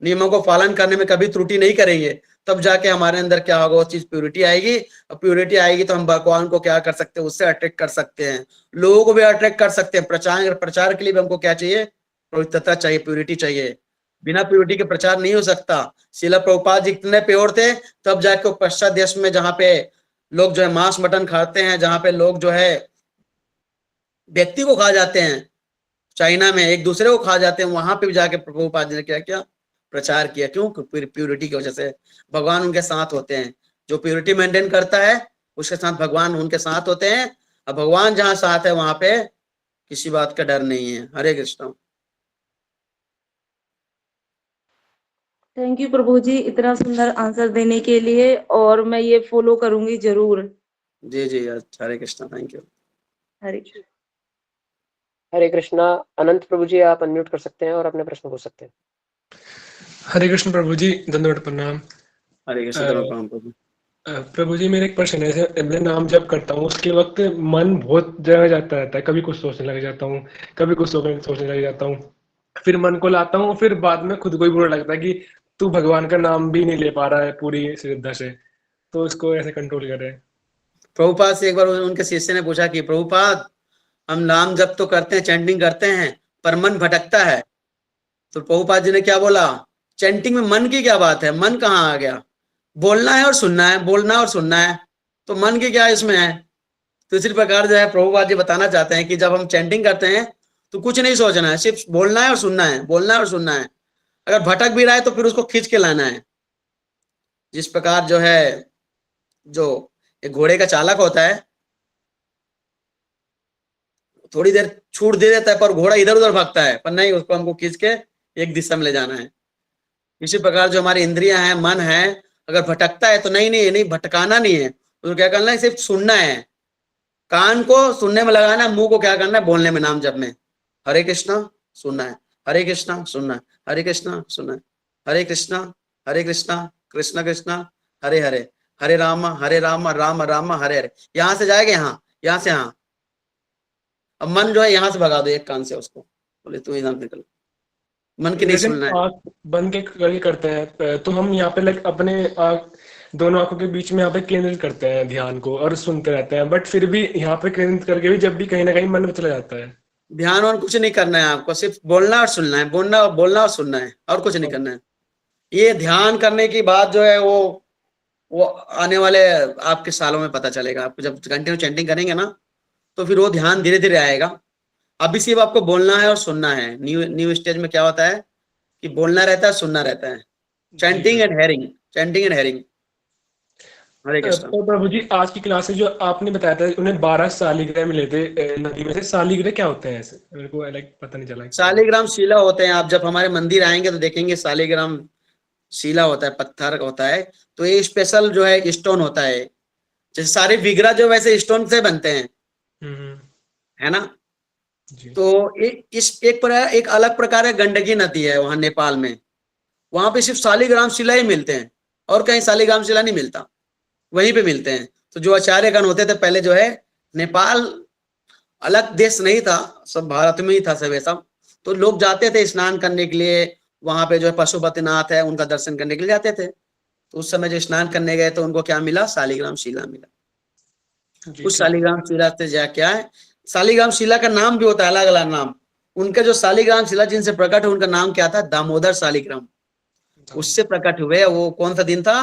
नियमों को पालन करने में कभी त्रुटि नहीं करेंगे, तब जाके हमारे अंदर क्या होगा, वो चीज प्यूरिटी आएगी। और प्यूरिटी आएगी तो हम भगवान को क्या कर सकते हैं, उससे अट्रैक्ट कर सकते हैं, लोगों को भी अट्रैक्ट कर सकते हैं। प्रचार प्रचार के लिए भी हमको क्या चाहिए, पवित्रता चाहिए, प्यूरिटी चाहिए। बिना प्यूरिटी के प्रचार नहीं हो सकता। शिला प्रभुपाद जी इतने प्योर थे, तब जाके पश्चात देश में जहाँ पे लोग जो है मांस मटन खाते हैं, जहाँ पे लोग जो है व्यक्ति को खा जाते हैं, चाइना में एक दूसरे को खा जाते हैं, वहां पे भी जाके प्रभुपाद जी ने क्या किया, प्रचार किया। क्यों? प्यूरिटी की वजह से। भगवान उनके साथ होते हैं, जो प्यूरिटी मेंटेन करता है उसके साथ भगवान उनके साथ होते हैं। अब भगवान जहां साथ है वहां पे किसी बात का डर नहीं है। हरे कृष्ण। थैंक यू प्रभु जी इतना सुंदर आंसर देने के लिए, और मैं ये फॉलो करूंगी जरूर। जी जी, हरे कृष्णा, थैंक यू। हरे हरे कृष्णा। अनंत प्रभु जी, आप अनम्यूट कर सकते हैं और अपने प्रश्न पूछ सकते हैं। हरे कृष्ण प्रभु जी, दंडवत प्रणाम। हरे कृष्ण, धर्म प्रणाम प्रभु। प्रभु जी, मेरा एक प्रश्न है, जैसे मैं नाम जप करता हूँ उसके वक्त मन बहुत जगह जाता रहता है, कभी कुछ सोचने लग जाता हूँ, कभी कुछ सोचने लग जाता हूँ, फिर मन को लाता हूँ, फिर बाद में खुद को ही बुरा लगता है कि तू भगवान का नाम भी नहीं ले पा रहा है पूरी श्रद्धा से, तो इसको ऐसे कंट्रोल करें। प्रभुपाद से एक बार उनके शिष्य ने पूछा कि प्रभुपाद, हम नाम जप तो करते हैं, चैंटिंग करते हैं, पर मन भटकता है। तो प्रभुपाद जी ने क्या बोला, चैंटिंग में मन की क्या बात है, मन कहाँ आ गया, बोलना है और सुनना है, बोलना और सुनना है, तो मन की क्या इसमें है। तो इसी प्रकार जो है प्रभुपाद जी बताना चाहते हैं कि जब हम चैंटिंग करते हैं तो कुछ नहीं सोचना है, सिर्फ बोलना है और सुनना है, बोलना है और सुनना है। अगर भटक भी रहा है तो फिर उसको खींच के लाना है। जिस प्रकार जो है, जो एक घोड़े का चालक होता है, थोड़ी देर छूट दे देता है पर घोड़ा इधर उधर भागता है, पर नहीं, उसको हमको खींच के एक दिशा में ले जाना है। इसी प्रकार जो हमारी इंद्रियां हैं, मन है, अगर भटकता है तो नहीं भटकाना नहीं है, तो क्या करना है, सिर्फ सुनना है। कान को सुनने में लगाना है, मुंह को क्या करना है, बोलने में, नाम जप में। हरे कृष्णा सुनना है, हरे कृष्णा सुनना है, हरे कृष्णा सुनना है, हरे कृष्णा कृष्णा कृष्णा हरे हरे, हरे राम राम राम हरे हरे। यहां से जाएगा यहाँ, यहाँ से यहाँ। अब मन जो है यहाँ से भगा दो एक कान से उसको, बोले तू यहाँ निकल, मन की नहीं लेकिन सुनना है। आँख बंद के करके करते हैं तो हम यहाँ पे लाइक अपने दोनों आंखों के बीच में यहाँ पे केंद्रित करते हैं ध्यान को और सुनते रहते हैं, बट फिर भी यहाँ पे केंद्रित करके भी जब भी कहीं ना कहीं मन में चला जाता है। ध्यान और कुछ नहीं करना है आपको, सिर्फ बोलना और सुनना है, बोलना और सुनना है, और कुछ नहीं करना है। ये ध्यान करने की बात जो है वो आने वाले आपके सालों में पता चलेगा। आपको जब कंटिन्यू चैंटिंग करेंगे ना तो फिर वो ध्यान धीरे धीरे आएगा। अभी सिर्फ आपको बोलना है और सुनना है। न्यू स्टेज में क्या होता है कि बोलना रहता है, सुनना रहता है। Chanting and hearing. Hare Krishna. तो प्रभु जी, आज की क्लास में जो आपने बताया था उन्हें 12 शालिग्राम मिले थे नदी में से, शालिग्राम क्या होते हैं ऐसे, मेरे को लाइक पता नहीं चला। शालिग्राम शिला होते हैं। आप जब हमारे मंदिर आएंगे तो देखेंगे शालिग्राम शिला होता है, पत्थर होता है। तो ये स्पेशल जो है स्टोन होता है। जैसे सारे विग्रह जो वैसे स्टोन से बनते हैं, है ना। जी। तो एक अलग प्रकार का गंडकी नदी है वहां नेपाल में, वहां पे सिर्फ शालिग्राम शिला ही मिलते हैं, और कहीं शालिग्राम शिला नहीं मिलता, वहीं पे मिलते हैं। तो जो आचार्यगण होते थे पहले जो है, नेपाल अलग देश नहीं था, सब भारत में ही था सब सब। तो लोग जाते थे स्नान करने के लिए, वहां पे जो है पशुपतिनाथ है उनका दर्शन करने के लिए जाते थे। तो उस समय जो स्नान करने गए तो उनको क्या मिला, शालिग्राम शिला मिला। उस शालिग्राम शिला से जा क्या है, शालिग्राम शिला का नाम भी होता है, अलग अलग नाम। उनका जो शालिग्राम शिला जिनसे प्रकट हुआ उनका नाम क्या था, दामोदर शालिग्राम। उससे प्रकट हुए। वो कौन सा दिन था,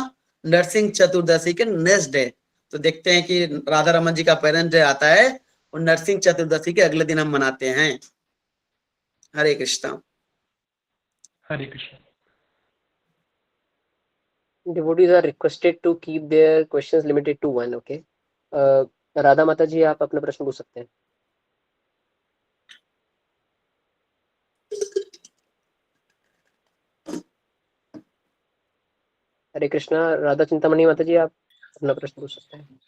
नरसिंह चतुर्दशी के नेक्स्ट डे। तो देखते हैं कि राधा रमन जी का पेरेंट डे आता है और नरसिंह चतुर्दशी के अगले दिन हम मनाते हैं। हरे कृष्णा। हरे Krishna. Devotees are requested to keep their questions limited to one. Okay. Radha माता जी, आप अपना प्रश्न पूछ सकते हैं। हरे कृष्णा। राधा चिंतामणि माता जी, आप अपना प्रश्न पूछ सकते हैं।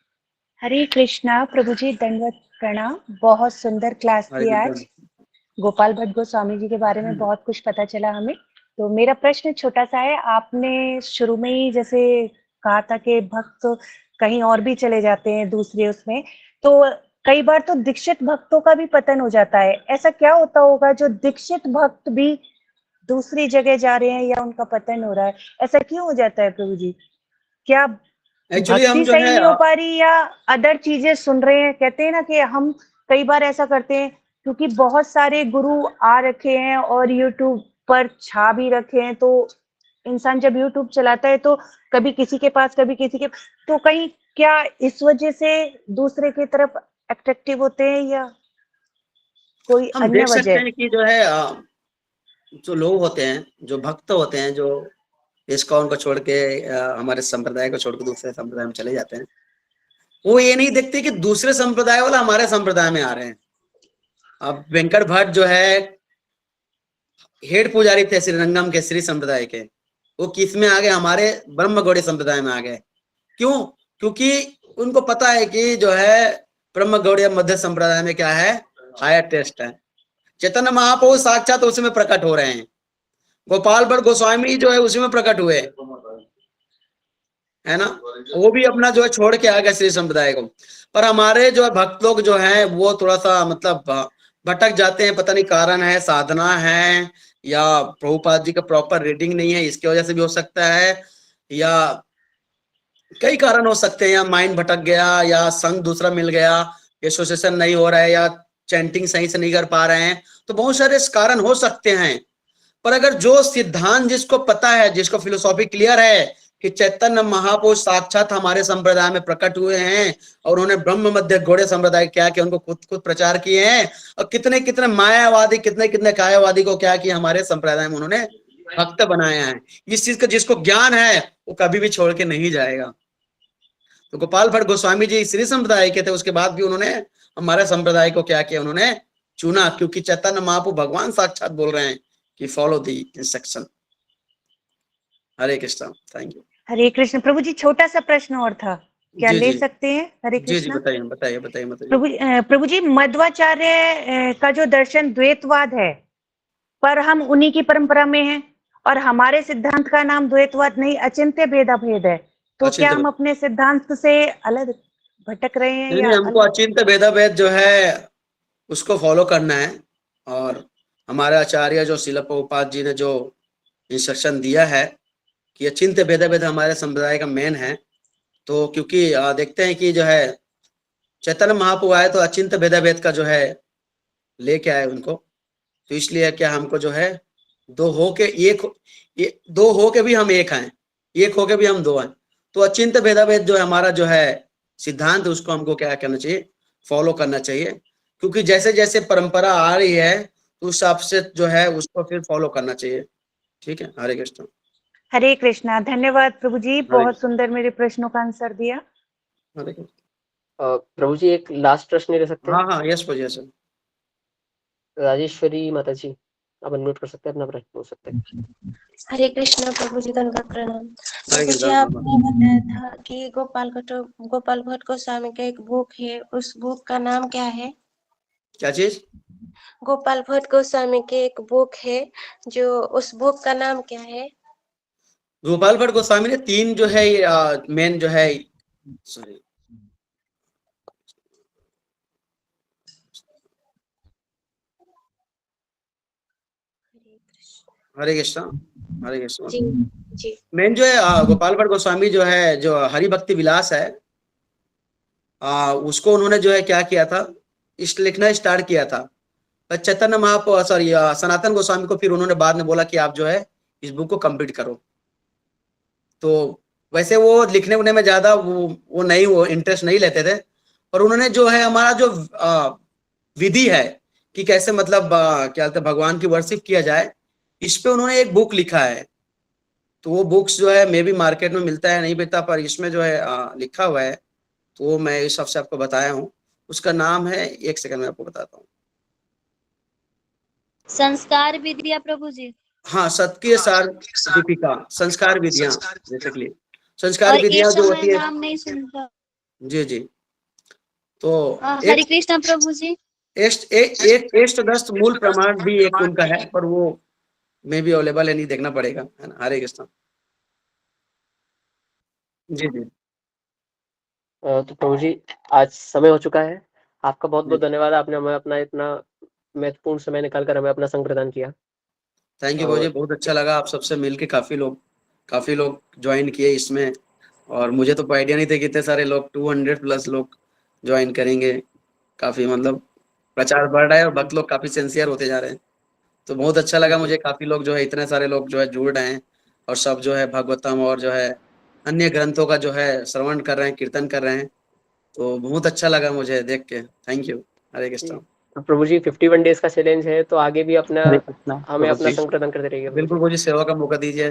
हरे कृष्णा प्रभु जी, दंडवत प्रणाम। बहुत सुंदर क्लास थी आज। गोपाल भट्ट गोस्वामी जी के बारे में बहुत कुछ पता चला हमें। तो मेरा प्रश्न छोटा सा है। आपने शुरू में ही जैसे कहा था कि भक्त कहीं और भी चले जाते हैं दूसरे उसमें, तो कई बार तो दीक्षित भक्तों का भी पतन हो जाता है। ऐसा क्या होता होगा जो दीक्षित भक्त भी दूसरी जगह जा रहे हैं या उनका पतन हो रहा है, ऐसा क्यों हो जाता है प्रभु जी? क्या एक्चुअली हम भक्ति जो सही है नहीं हो पा रही या अदर चीजें सुन रहे हैं? कहते हैं ना कि हम कई बार ऐसा करते हैं क्योंकि बहुत सारे गुरु आ रखे हैं और यूट्यूब पर छा भी रखे हैं, तो इंसान जब यूट्यूब चलाता है तो कभी किसी के पास कभी किसी के, तो कहीं क्या इस वजह से दूसरे की तरफ अट्रैक्टिव होते हैं या कोई हम अन्य देख सकते वजह? हैं कि जो है जो लोग होते हैं, जो भक्त होते हैं, जो इस्कॉन को छोड़ के हमारे संप्रदाय को छोड़ के दूसरे संप्रदाय में चले जाते हैं, वो ये नहीं देखते कि दूसरे संप्रदाय वाला हमारे संप्रदाय में आ रहे हैं। अब वेंकट भट्ट जो है हेड पुजारी थे श्रीरंगम के श्री संप्रदाय के, वो किस में आ गए, हमारे ब्रह्म गौड़ी संप्रदाय में आ गए। क्यों? क्योंकि उनको पता है कि जो है ब्रह्म गौड़ी मध्य संप्रदाय में क्या है, हायर टेस्ट है। चैतन्य महाप्रभु साक्षात उसी में प्रकट हो रहे हैं, गोपाल भट्ट गोस्वामी जो है उसी में प्रकट हुए, है ना, वो भी अपना जो है छोड़ के आ गए श्री संप्रदाय को। पर हमारे जो है भक्त लोग जो है वो थोड़ा सा मतलब भटक जाते हैं, पता नहीं कारण है, साधना है, या प्रभुपाद जी का प्रॉपर रीडिंग नहीं है, इसकी वजह से भी हो सकता है, या कई कारण हो सकते हैं, या माइंड भटक गया, या संग दूसरा मिल गया, एसोसिएशन नहीं हो रहा है, या चैंटिंग सही से नहीं कर पा रहे हैं, तो बहुत सारे कारण हो सकते हैं। पर अगर जो सिद्धांत जिसको पता है, जिसको फिलोसॉफी क्लियर है कि चैतन्य महापुरुष साक्षात हमारे संप्रदाय में प्रकट हुए हैं और उन्होंने ब्रह्म मध्य गौड़ीय संप्रदाय क्या किया, उनको खुद प्रचार किए हैं, और कितने कितने मायावादी, कितने कितने कायावादी को क्या किया हमारे संप्रदाय में उन्होंने भक्त बनाया है। इस चीज का जिसको ज्ञान है वो कभी भी छोड़ के नहीं जाएगा। तो गोपाल भट्ट गोस्वामी जी श्री संप्रदाय के थे, उसके बाद भी उन्होंने हमारे संप्रदाय को क्या किया, उन्होंने चुना, क्योंकि चैतन्य महाप्रभु भगवान साक्षात बोल रहे हैं कि follow the instruction. Hare Krishna, thank you. Hare Krishna. प्रभु जी छोटा सा प्रश्न और था, क्या जी, ले जी। सकते हैं? हरे जी जी, कृष्ण। बताइए बताइए बताइए बताइए। प्रभु जी मध्वाचार्य का जो दर्शन द्वैतवाद है, पर हम उन्हीं की परंपरा में हैं, और हमारे सिद्धांत का नाम द्वैतवाद नहीं अचिंत्य भेदाभेद है, तो क्या हम अपने सिद्धांत से अलग भटक रहे हैं या हमको अलग? अचिंत्य भेदाभेद जो है उसको फॉलो करना है, और हमारे आचार्य जो शिला प्रभुपाद जी ने जो इंस्ट्रक्शन दिया है कि अचिंत्य भेदाभेद हमारे संप्रदाय का मेन है। तो क्योंकि देखते हैं कि जो है चैतन्य महाप्रभु आए तो अचिंत्य भेदाभेद का जो है लेके आए उनको, तो इसलिए क्या हमको जो है दो हो के दो हो के भी हम एक हैं, एक हो के भी हम दो हैं। तो अचिंत्य भेदाभेद जो है हमारा जो है सिद्धांत, उसको हमको क्या करना चाहिए, फॉलो करना चाहिए, क्योंकि जैसे जैसे परंपरा आ रही है उस हिसाब से जो है उसको फिर फॉलो करना चाहिए। ठीक है, हरे कृष्ण। हरे कृष्णा। धन्यवाद प्रभु जी, बहुत सुंदर मेरे प्रश्नों का आंसर दिया। हरे कृष्ण। प्रभु जी एक लास्ट प्रश्न ले सकते हैं? हाँ हाँ, यस प्रभु सर। राजेश्वरी माता जी, आप अनम्यूट कर सकते हैं, अपना प्रश्न पूछ सकते हैं। हरे कृष्णा प्रभु जी, दंडवत प्रणाम। हरे प्रभु जी कृष्ण। आपने बताया था कि गोपाल भट्ट गोस्वामी का एक बुक है, उस बुक का नाम क्या है? क्या चीज? गोपाल भट्ट गोस्वामी के एक बुक है, जो उस बुक का नाम क्या है? गोपाल भट्ट गोस्वामी ने तीन जो है मेन जो है, सॉरी, हरे कृष्ण, हरे कृष्ण। जी जी। मेन जो है गोपाल भट्ट गोस्वामी जो है, जो हरि भक्ति विलास है, उसको उन्होंने जो है क्या किया था, इस लिखना स्टार्ट किया था। चैतन्य महाप्रभु सॉरी सनातन गोस्वामी को फिर उन्होंने बाद में बोला कि आप जो है इस बुक को कंप्लीट करो। तो वैसे वो लिखने उड़ने में ज्यादा वो इंटरेस्ट नहीं लेते थे, पर उन्होंने जो है हमारा जो विधि है कि कैसे मतलब क्या कहते हैं भगवान की वर्शिप किया जाए, इस पे उन्होंने एक बुक लिखा है। तो वो बुक्स जो है मे भी मार्केट में मिलता है नहीं मिलता, पर इसमें जो है लिखा हुआ है, तो वो मैं इस हिसाब से आपको बताया हूँ। उसका नाम है, एक सेकंड में आपको बताता हूँ। संस्कार विद्या प्रभु जी। हाँ, सत्य सार दीपिका, संस्कार विधियां बेसिकली, संस्कार और विधियां इस जो समय होती है। नाम नहीं सुनता। जी जी। तो हरे कृष्ण प्रभु जी। एक दस्त मूल प्रमाण भी एक उनका है, पर वो मे भी अवेलेबल है, नहीं देखना पड़ेगा, है ना। हरे कृष्ण। जी जी। तो प्रभु जी आज समय हो चुका है, आपका बहुत बहुत धन्यवाद, आपने हमें अपना इतना महत्वपूर्ण समय निकालकर हमें अपना संग प्रदान किया। थैंक यू भाई, बहुत अच्छा लगा आप सबसे मिलके, काफी लोग ज्वाइन किए इसमें, और मुझे तो आइडिया नहीं थे कि इतने सारे लोग 200 प्लस लोग ज्वाइन करेंगे। काफी मतलब प्रचार बढ़ रहा है और भक्त लोग काफी सिंसियर होते जा रहे हैं, तो बहुत अच्छा लगा मुझे। काफी लोग जो है, इतने सारे लोग जो है जुड़ रहे हैं, और सब जो है भागवतम और जो है अन्य ग्रंथों का जो है श्रवण कर रहे हैं, कीर्तन कर रहे हैं, तो बहुत अच्छा लगा मुझे देख के। Thank you. Hare Krishna. Prabhu ji 51 days का चैलेंज है, तो आगे भी अपना हमें अपना संग प्रदान करते रहिएगा। बिल्कुल मुझे सेवा का मौका दीजिए।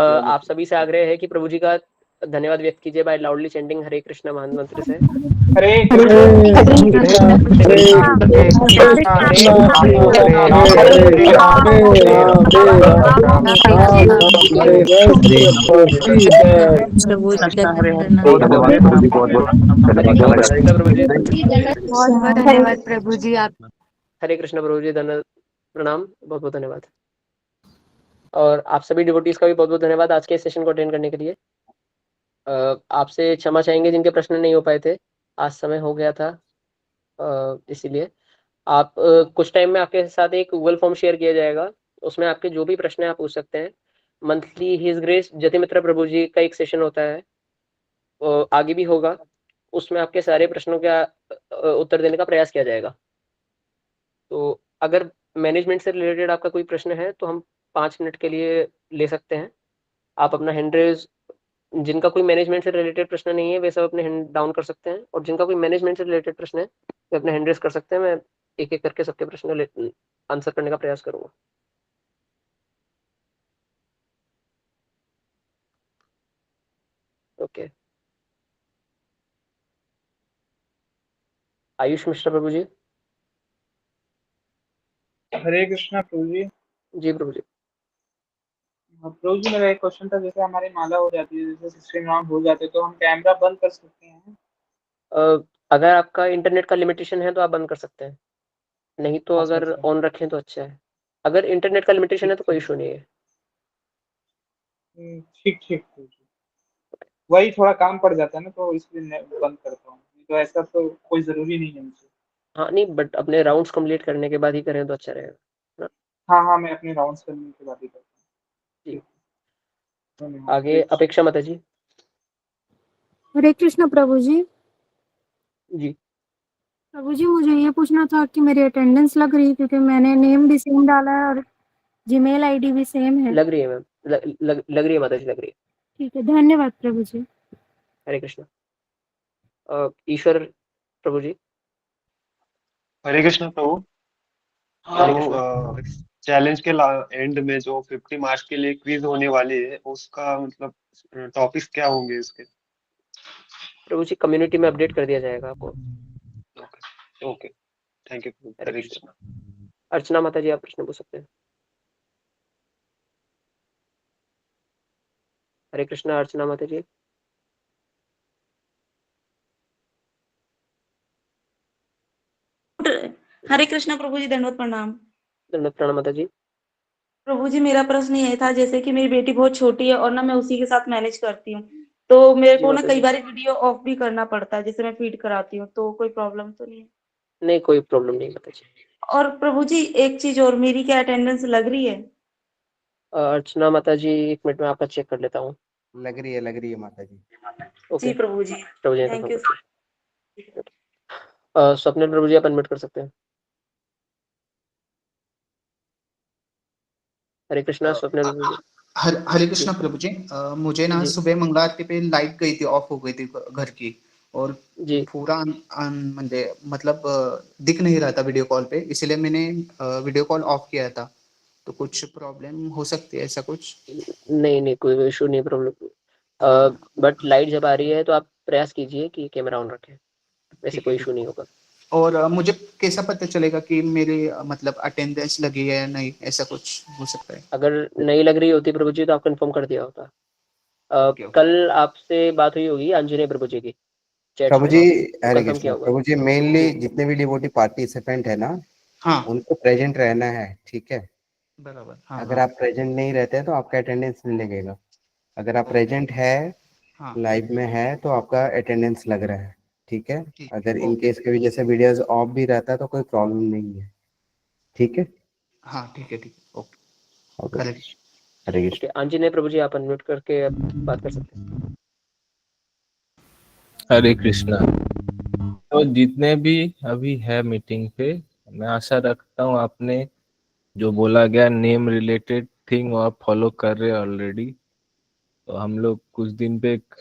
आप सभी से आग्रह है कि प्रभु जी का धन्यवाद व्यक्त कीजिए बाय लाउडली चेंटिंग हरे कृष्णा महामंत्र से। हरे प्रभु जी बहुत बहुत धन्यवाद प्रभु जी। आप हरे कृष्णा प्रभु जी, धन्यवाद, प्रणाम, बहुत बहुत धन्यवाद। और आप सभी डिवोटीज का भी बहुत बहुत धन्यवाद आज के सेशन को अटेंड करने के लिए। आपसे क्षमा चाहेंगे जिनके प्रश्न नहीं हो पाए थे, आज समय हो गया था, इसीलिए आप कुछ टाइम में आपके साथ एक गूगल फॉर्म शेयर किया जाएगा, उसमें आपके जो भी प्रश्न है आप पूछ सकते हैं। मंथली हिज ग्रेस जतिमित्रा प्रभु जी का एक सेशन होता है, आगे भी होगा, उसमें आपके सारे प्रश्नों का उत्तर देने का प्रयास किया जाएगा। तो अगर मैनेजमेंट से रिलेटेड आपका कोई प्रश्न है तो हम 5 मिनट के लिए ले सकते हैं। आप अपना हैंड रेज, जिनका कोई मैनेजमेंट से रिलेटेड प्रश्न नहीं है वे सब अपने हैंड डाउन कर सकते हैं, और जिनका कोई मैनेजमेंट से रिलेटेड प्रश्न है वे अपने हैंड रेज कर सकते हैं। मैं एक एक करके सबके प्रश्न आंसर करने का प्रयास करूंगा। ओके, आयुष मिश्रा प्रभु जी। हरे कृष्णा प्रभु जी। जी प्रभु जी। प्रभु जी मेरा एक क्वेश्चन था, जैसे हमारी माला हो जाती है, जैसे 16 राउंड हो जाते हैं, तो हम कैमरा बंद कर सकते हैं? अगर आपका इंटरनेट का लिमिटेशन है तो आप बंद कर सकते हैं, नहीं तो अच्छा, अगर अच्छा। ऑन रखें तो अच्छा है। अगर इंटरनेट का लिमिटेशन है तो कोई इशू नहीं है। ठीक ठीक प्रभु जी। वही थोड़ा काम पड़ जाता है ना, तो इसलिए मैं बंद करता हूँ, तो ऐसा तो कोई जरूरी नहीं है मुझे। हाँ नहीं, बट अपने राउंड्स कंप्लीट करने के बाद ही करें तो अच्छा रहेगा। हाँ हाँ, मैं अपने राउंड्स करने के बाद ही करता हूँ। जी। धन्यवाद। आगे अपेक्षा माता जी। हरे कृष्ण प्रभु जी। जी प्रभु जी मुझे ये पूछना था कि मेरी अटेंडेंस लग रही है, क्योंकि मैंने नेम भी सेम डाला है और जीमेल आईडी भी सेम है। लग रही है मैम, लग रही है माता जी, लग रही है। ठीक है, धन्यवाद प्रभु जी। हरे कृष्ण। ईश्वर प्रभु जी। हरे कृष्ण प्रभु। हरे कृष्ण। चैलेंज के एंड में जो 50 मार्क्स के लिए क्विज होने वाली है, उसका मतलब टॉपिक्स क्या होंगे इसके? प्रभु जी कम्युनिटी में अपडेट कर दिया जाएगा आपको। Okay, thank you. Hare Krishna. Archana माता जी, आप प्रश्न पूछ सकते हैं। हरे कृष्ण, अर्चना माता जी। हरे कृष्णा प्रभु जी, दंडवत प्रणाम। दंडवत प्रणाम माता जी। प्रभु जी मेरा प्रश्न ये था, जैसे कि मेरी बेटी बहुत छोटी है और ना मैं उसी के साथ मैनेज करती हूँ, तो मेरे जी को ना माता कई जी। बार वीडियो ऑफ भी करना पड़ता है, जैसे मैं फीड कराती हूँ, तो कोई प्रॉब्लम तो नहीं है? नहीं, कोई प्रॉब्लम नहीं माता जी। और प्रभु जी एक चीज और, मेरी क्या अटेंडेंस लग रही है? अर्चना माता जी, 1 मिनट में आपका चेक कर लेता हूँ। लग रही है माता जी। ओके जी प्रभु जी, प्रभु जी, थैंक यू। स्वप्निल प्रभु जी, आप अनम्यूट कर सकते हैं। हरे कृष्णा, स्वप्निल प्रभु जी। हरे कृष्णा प्रभु जी। मुझे ना जी। सुबह मंगला आरती पे लाइट गई थी, ऑफ हो गई थी घर की, और जी पूरा मतलब दिख नहीं रहा था वीडियो कॉल पे, इसलिए मैंने वीडियो कॉल ऑफ किया था। तो कुछ प्रॉब्लम हो सकती है ऐसा कुछ? नहीं, कोई इशू नहीं, प्रॉब्लम। बट लाइट जब आ रही है तो आप प्रयास कीजिए कि कैमरा ऑन रखें, वैसे कोई इशू नहीं होगा। और मुझे कैसा पता चलेगा कि मेरी मतलब अटेंडेंस लगी है या नहीं, ऐसा कुछ हो सकता है? अगर नहीं लग रही होती प्रभु जी तो आप कंफर्म कर दिया होता। कल आपसे बात हुई होगी आंजनेय प्रभु जी की चैट्स प्रभु में, जी तो हरे कंफर्म किया कृष्ण। होगा। प्रभु जी मेनली जितने भी डिवोटी पार्टिसिपेंट है ना, हाँ उनको प्रेजेंट रहना है, ठीक है? बराबर। हाँ अगर हाँ आप प्रेजेंट नहीं रहते हैं तो आपका अटेंडेंस नहीं लगेगा। अगर आप प्रेजेंट है, हाँ। लाइव में है, तो आपका अटेंडेंस लग रहा है, ठीक है? ठीक, अगर इन केस के वजह से वीडियोस ऑफ भी रहता है तो कोई प्रॉब्लम नहीं है, ठीक है? हाँ ठीक है, ओके। ओके, हरे कृष्ण। हरे कृष्ण। ओके, आंजनेय प्रभु जी, आप अनम्यूट करके बात कर सकते हैं। हरे कृष्णा। तो जितने भी अभी है मीटिंग पे, मैं आशा रखता हूँ आपने जो बोला गया नेम रिलेटेड थिंग और फॉलो कर रहे हैं ऑलरेडी। तो हम लोग कुछ दिन पे एक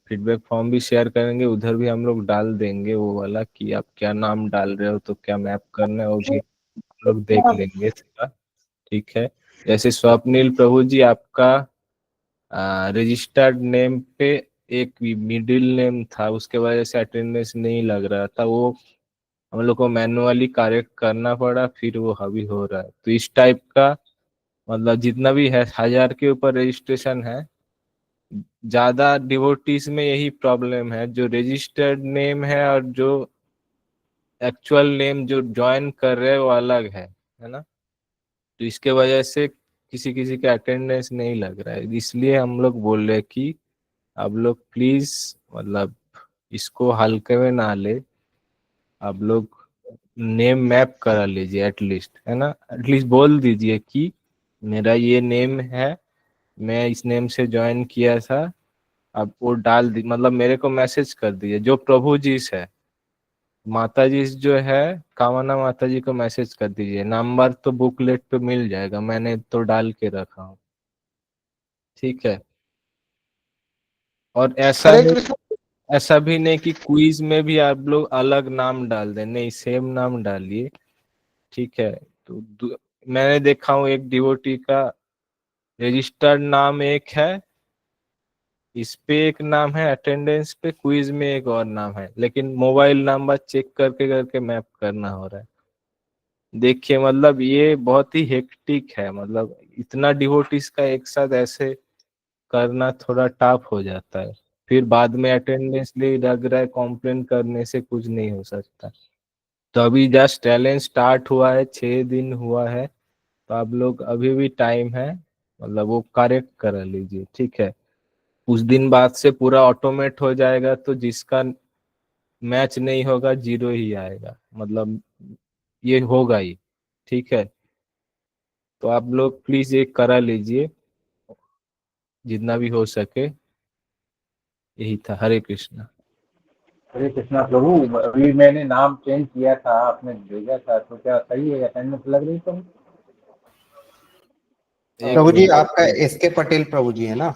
फीडबैक फॉर्म भी शेयर करेंगे, उधर भी हम लोग डाल देंगे वो वाला कि आप क्या नाम डाल रहे हो, तो क्या मैप करना है वो भी हम लोग देख लेंगे इसका, ठीक है? जैसे स्वप्निल प्रभु जी, आपका रजिस्टर्ड नेम पे एक मिडिल नेम था, उसके वजह से अटेंडेंस नहीं लग रहा था, वो हम लोग को मैनुअली करेक्ट करना पड़ा, फिर वो हावी हो रहा है। तो इस टाइप का मतलब जितना भी है 1000 के ऊपर रजिस्ट्रेशन है, ज्यादा डिवोटीज में यही प्रॉब्लम है, जो रजिस्टर्ड नेम है और जो एक्चुअल नेम जो ज्वाइन कर रहे हैं वो अलग है ना। तो इसके वजह से किसी किसी का अटेंडेंस नहीं लग रहा है, इसलिए हम लोग बोल रहे हैं कि आप लोग प्लीज मतलब इसको हल्के में ना ले, आप लोग नेम मैप करा लीजिए एटलीस्ट, है ना। एटलीस्ट बोल दीजिए कि मेरा ये नेम है, मैं इस नेम से ज्वाइन किया था। आप वो डाल दी, मतलब मेरे को मैसेज कर दीजिए। जो प्रभु जी है, माता जी जो है कामना माता जी को मैसेज कर दीजिए। नंबर तो बुकलेट पे मिल जाएगा, मैंने तो डाल के रखा हूँ, ठीक है। और हरे कृष्ण। ऐसा भी नहीं कि क्विज में भी आप लोग अलग नाम डाल दें, नहीं सेम नाम डालिए, ठीक है। तो मैंने देखा हूँ एक डिवोटी का रजिस्टर्ड नाम एक है, इस पे एक नाम है, अटेंडेंस पे क्विज में एक और नाम है, लेकिन मोबाइल नंबर चेक करके करके मैप करना हो रहा है। देखिए मतलब ये बहुत ही हेक्टिक है, मतलब इतना डिवोटीज का एक साथ ऐसे करना थोड़ा टफ हो जाता है, फिर बाद में अटेंडेंस ले लग रहा है, कॉम्प्लेन करने से कुछ नहीं हो सकता। तो अभी जस्ट टैलेंट स्टार्ट हुआ है, 6 दिन हुआ है, तो आप लोग अभी भी टाइम है, मतलब वो करेक्ट करा लीजिए, ठीक है। उस दिन बाद से पूरा ऑटोमेट हो जाएगा, तो जिसका मैच नहीं होगा 0 ही आएगा, मतलब ये होगा ही, ठीक है। तो आप लोग प्लीज ये करा लीजिए जितना भी हो सके, यही था। हरे कृष्णा। हरे कृष्णा प्रभु, अभी मैंने नाम चेंज किया था, आपने भेजा था, तो क्या सही है, अटेंडेंस लग रही तो? प्रभु जी आपका एसके पटेल प्रभु जी है ना?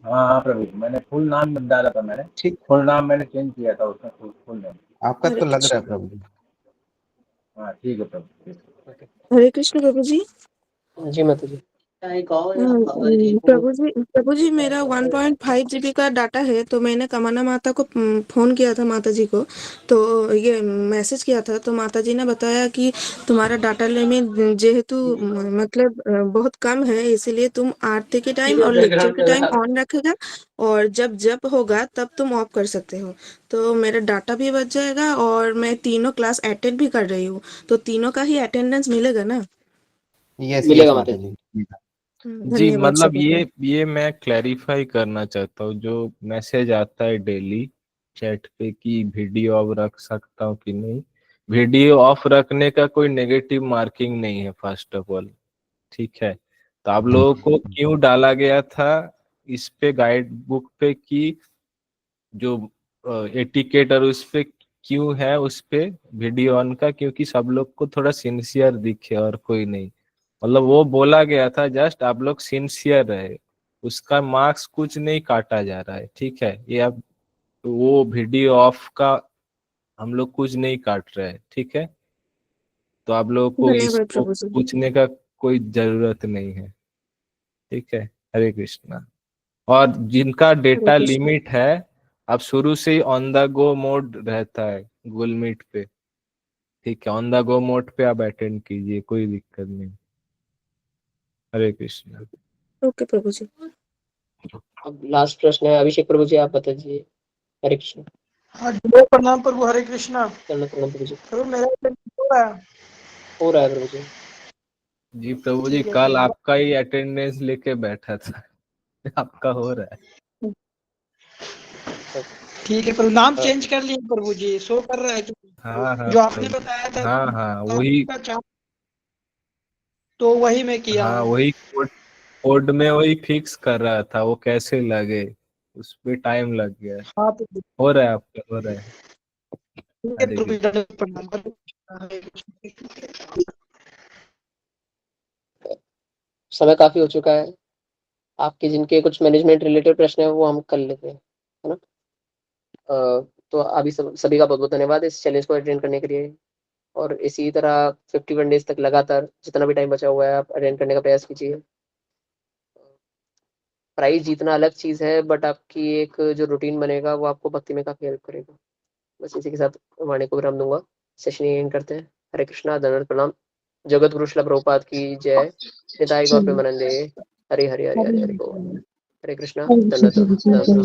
हाँ हाँ प्रभु, मैंने फुल नाम डाला था, मैंने ठीक, फुल नाम मैंने चेंज किया था उसमें, फुल नेम। आपका तो लग रहा है प्रभु जी। हाँ ठीक है प्रभु। हरे कृष्ण प्रभु जी। जी माता जी। प्रभु जी मेरा 1.5 GB का डाटा है, तो मैंने कमाना माता को फोन किया था, माता जी को, तो ये मैसेज किया था, तो माता जी ने बताया कि तुम्हारा डाटा लिमिट जेहेतु मतलब बहुत कम है, इसीलिए तुम आरती के टाइम और लेक्चर के टाइम ऑन रखेगा, और जब जब होगा तब तुम ऑफ कर सकते हो। तो मेरा डाटा भी बच जाएगा, और मैं तीनों क्लास अटेंड भी कर रही हूँ, तो तीनों का ही अटेंडेंस मिलेगा ना? यस मिलेगा यस माता माता जी। जी। जी धन्यवाद मतलब सभी को। ये मैं क्लैरिफाई करना चाहता हूँ, जो मैसेज आता है डेली चैट पे कि वीडियो ऑफ रख सकता हूँ कि नहीं, वीडियो ऑफ रखने का कोई नेगेटिव मार्किंग नहीं है फर्स्ट ऑफ ऑल, ठीक है। तो आप लोगों को क्यों डाला गया था इस पे गाइड बुक पे कि जो एटिकेट और उस पे क्यों है उस पे वीडियो ऑन का, क्योंकि सब लोग को थोड़ा सिंसियर दिखे और कोई नहीं, मतलब वो बोला गया था, जस्ट आप लोग सिंसियर रहे, उसका मार्क्स कुछ नहीं काटा जा रहा है, ठीक है। ये अब वो वीडियो ऑफ का हम लोग कुछ नहीं काट रहे हैं, ठीक है। तो आप लोगों को धन्यवाद इसको प्रभु जी। पूछने का कोई जरूरत नहीं है, ठीक है। हरे कृष्णा। और जिनका हरे डेटा कृष्ण। लिमिट है, अब शुरू से ही ऑन द गो मोड रहता है गूगल मीट पे, ठीक है। ऑन द गो मोड पे आप अटेंड कीजिए, कोई दिक्कत नहीं। हरे कृष्णा। ओके प्रभु जी। अब लास्ट प्रश्न है, अभिषेक प्रभु जी आप बता दीजिए। हरे कृष्ण। हाँ जी, प्रणाम प्रभु, हरे कृष्णा। प्रणाम प्रभु जी। प्रभु मेरा attendance हो रहा है? हो रहा है प्रभु जी। जी प्रभु जी, ठीक है कल प्रभु। आपका ही अटेंडेंस लेके बैठा था आपका हो रहा है। ठीक है प्रभु, नाम चेंज कर लिए प्रभु जी, शो कर रहा है कि हाँ हाँ जो आपने प्रभु, बताया था हाँ हाँ तो वही, आपका तो वही मैं किया हाँ हूँ। वही कोड में वही फिक्स कर रहा था, वो कैसे लगे उस पे टाइम लग गया। हाँ प्रभु। हो रहा है आपका, हो रहा है। ठीक है हरे प्रभु, कृष्ण। प्रणाम हरे कृष्ण। समय काफी हो चुका है, आपके जिनके कुछ मैनेजमेंट रिलेटेड प्रश्न है वो हम कर लेते हैं, है ना। तो अभी सभी का बहुत बहुत धन्यवाद इस चैलेंज को अटेंड करने के लिए, और इसी तरह 51 डेज तक लगातार जितना भी टाइम बचा हुआ है आप अटेंड करने का प्रयास कीजिए। प्राइज जीतना अलग चीज है, बट आपकी एक जो रूटीन बनेगा वो आपको भक्ति में काफी हेल्प करेगा। बस इसी के साथ वाणी को विराम दूंगा, सेशन एंड करते हैं। हरे कृष्णा, धन्यवाद, प्रणाम। जगत गुरु श्रील प्रभुपाद की जय। निताई गौर प्रेमानंदे। हरे हरे हरे हरे हरे बोल। हरे कृष्णा, धन्यवाद।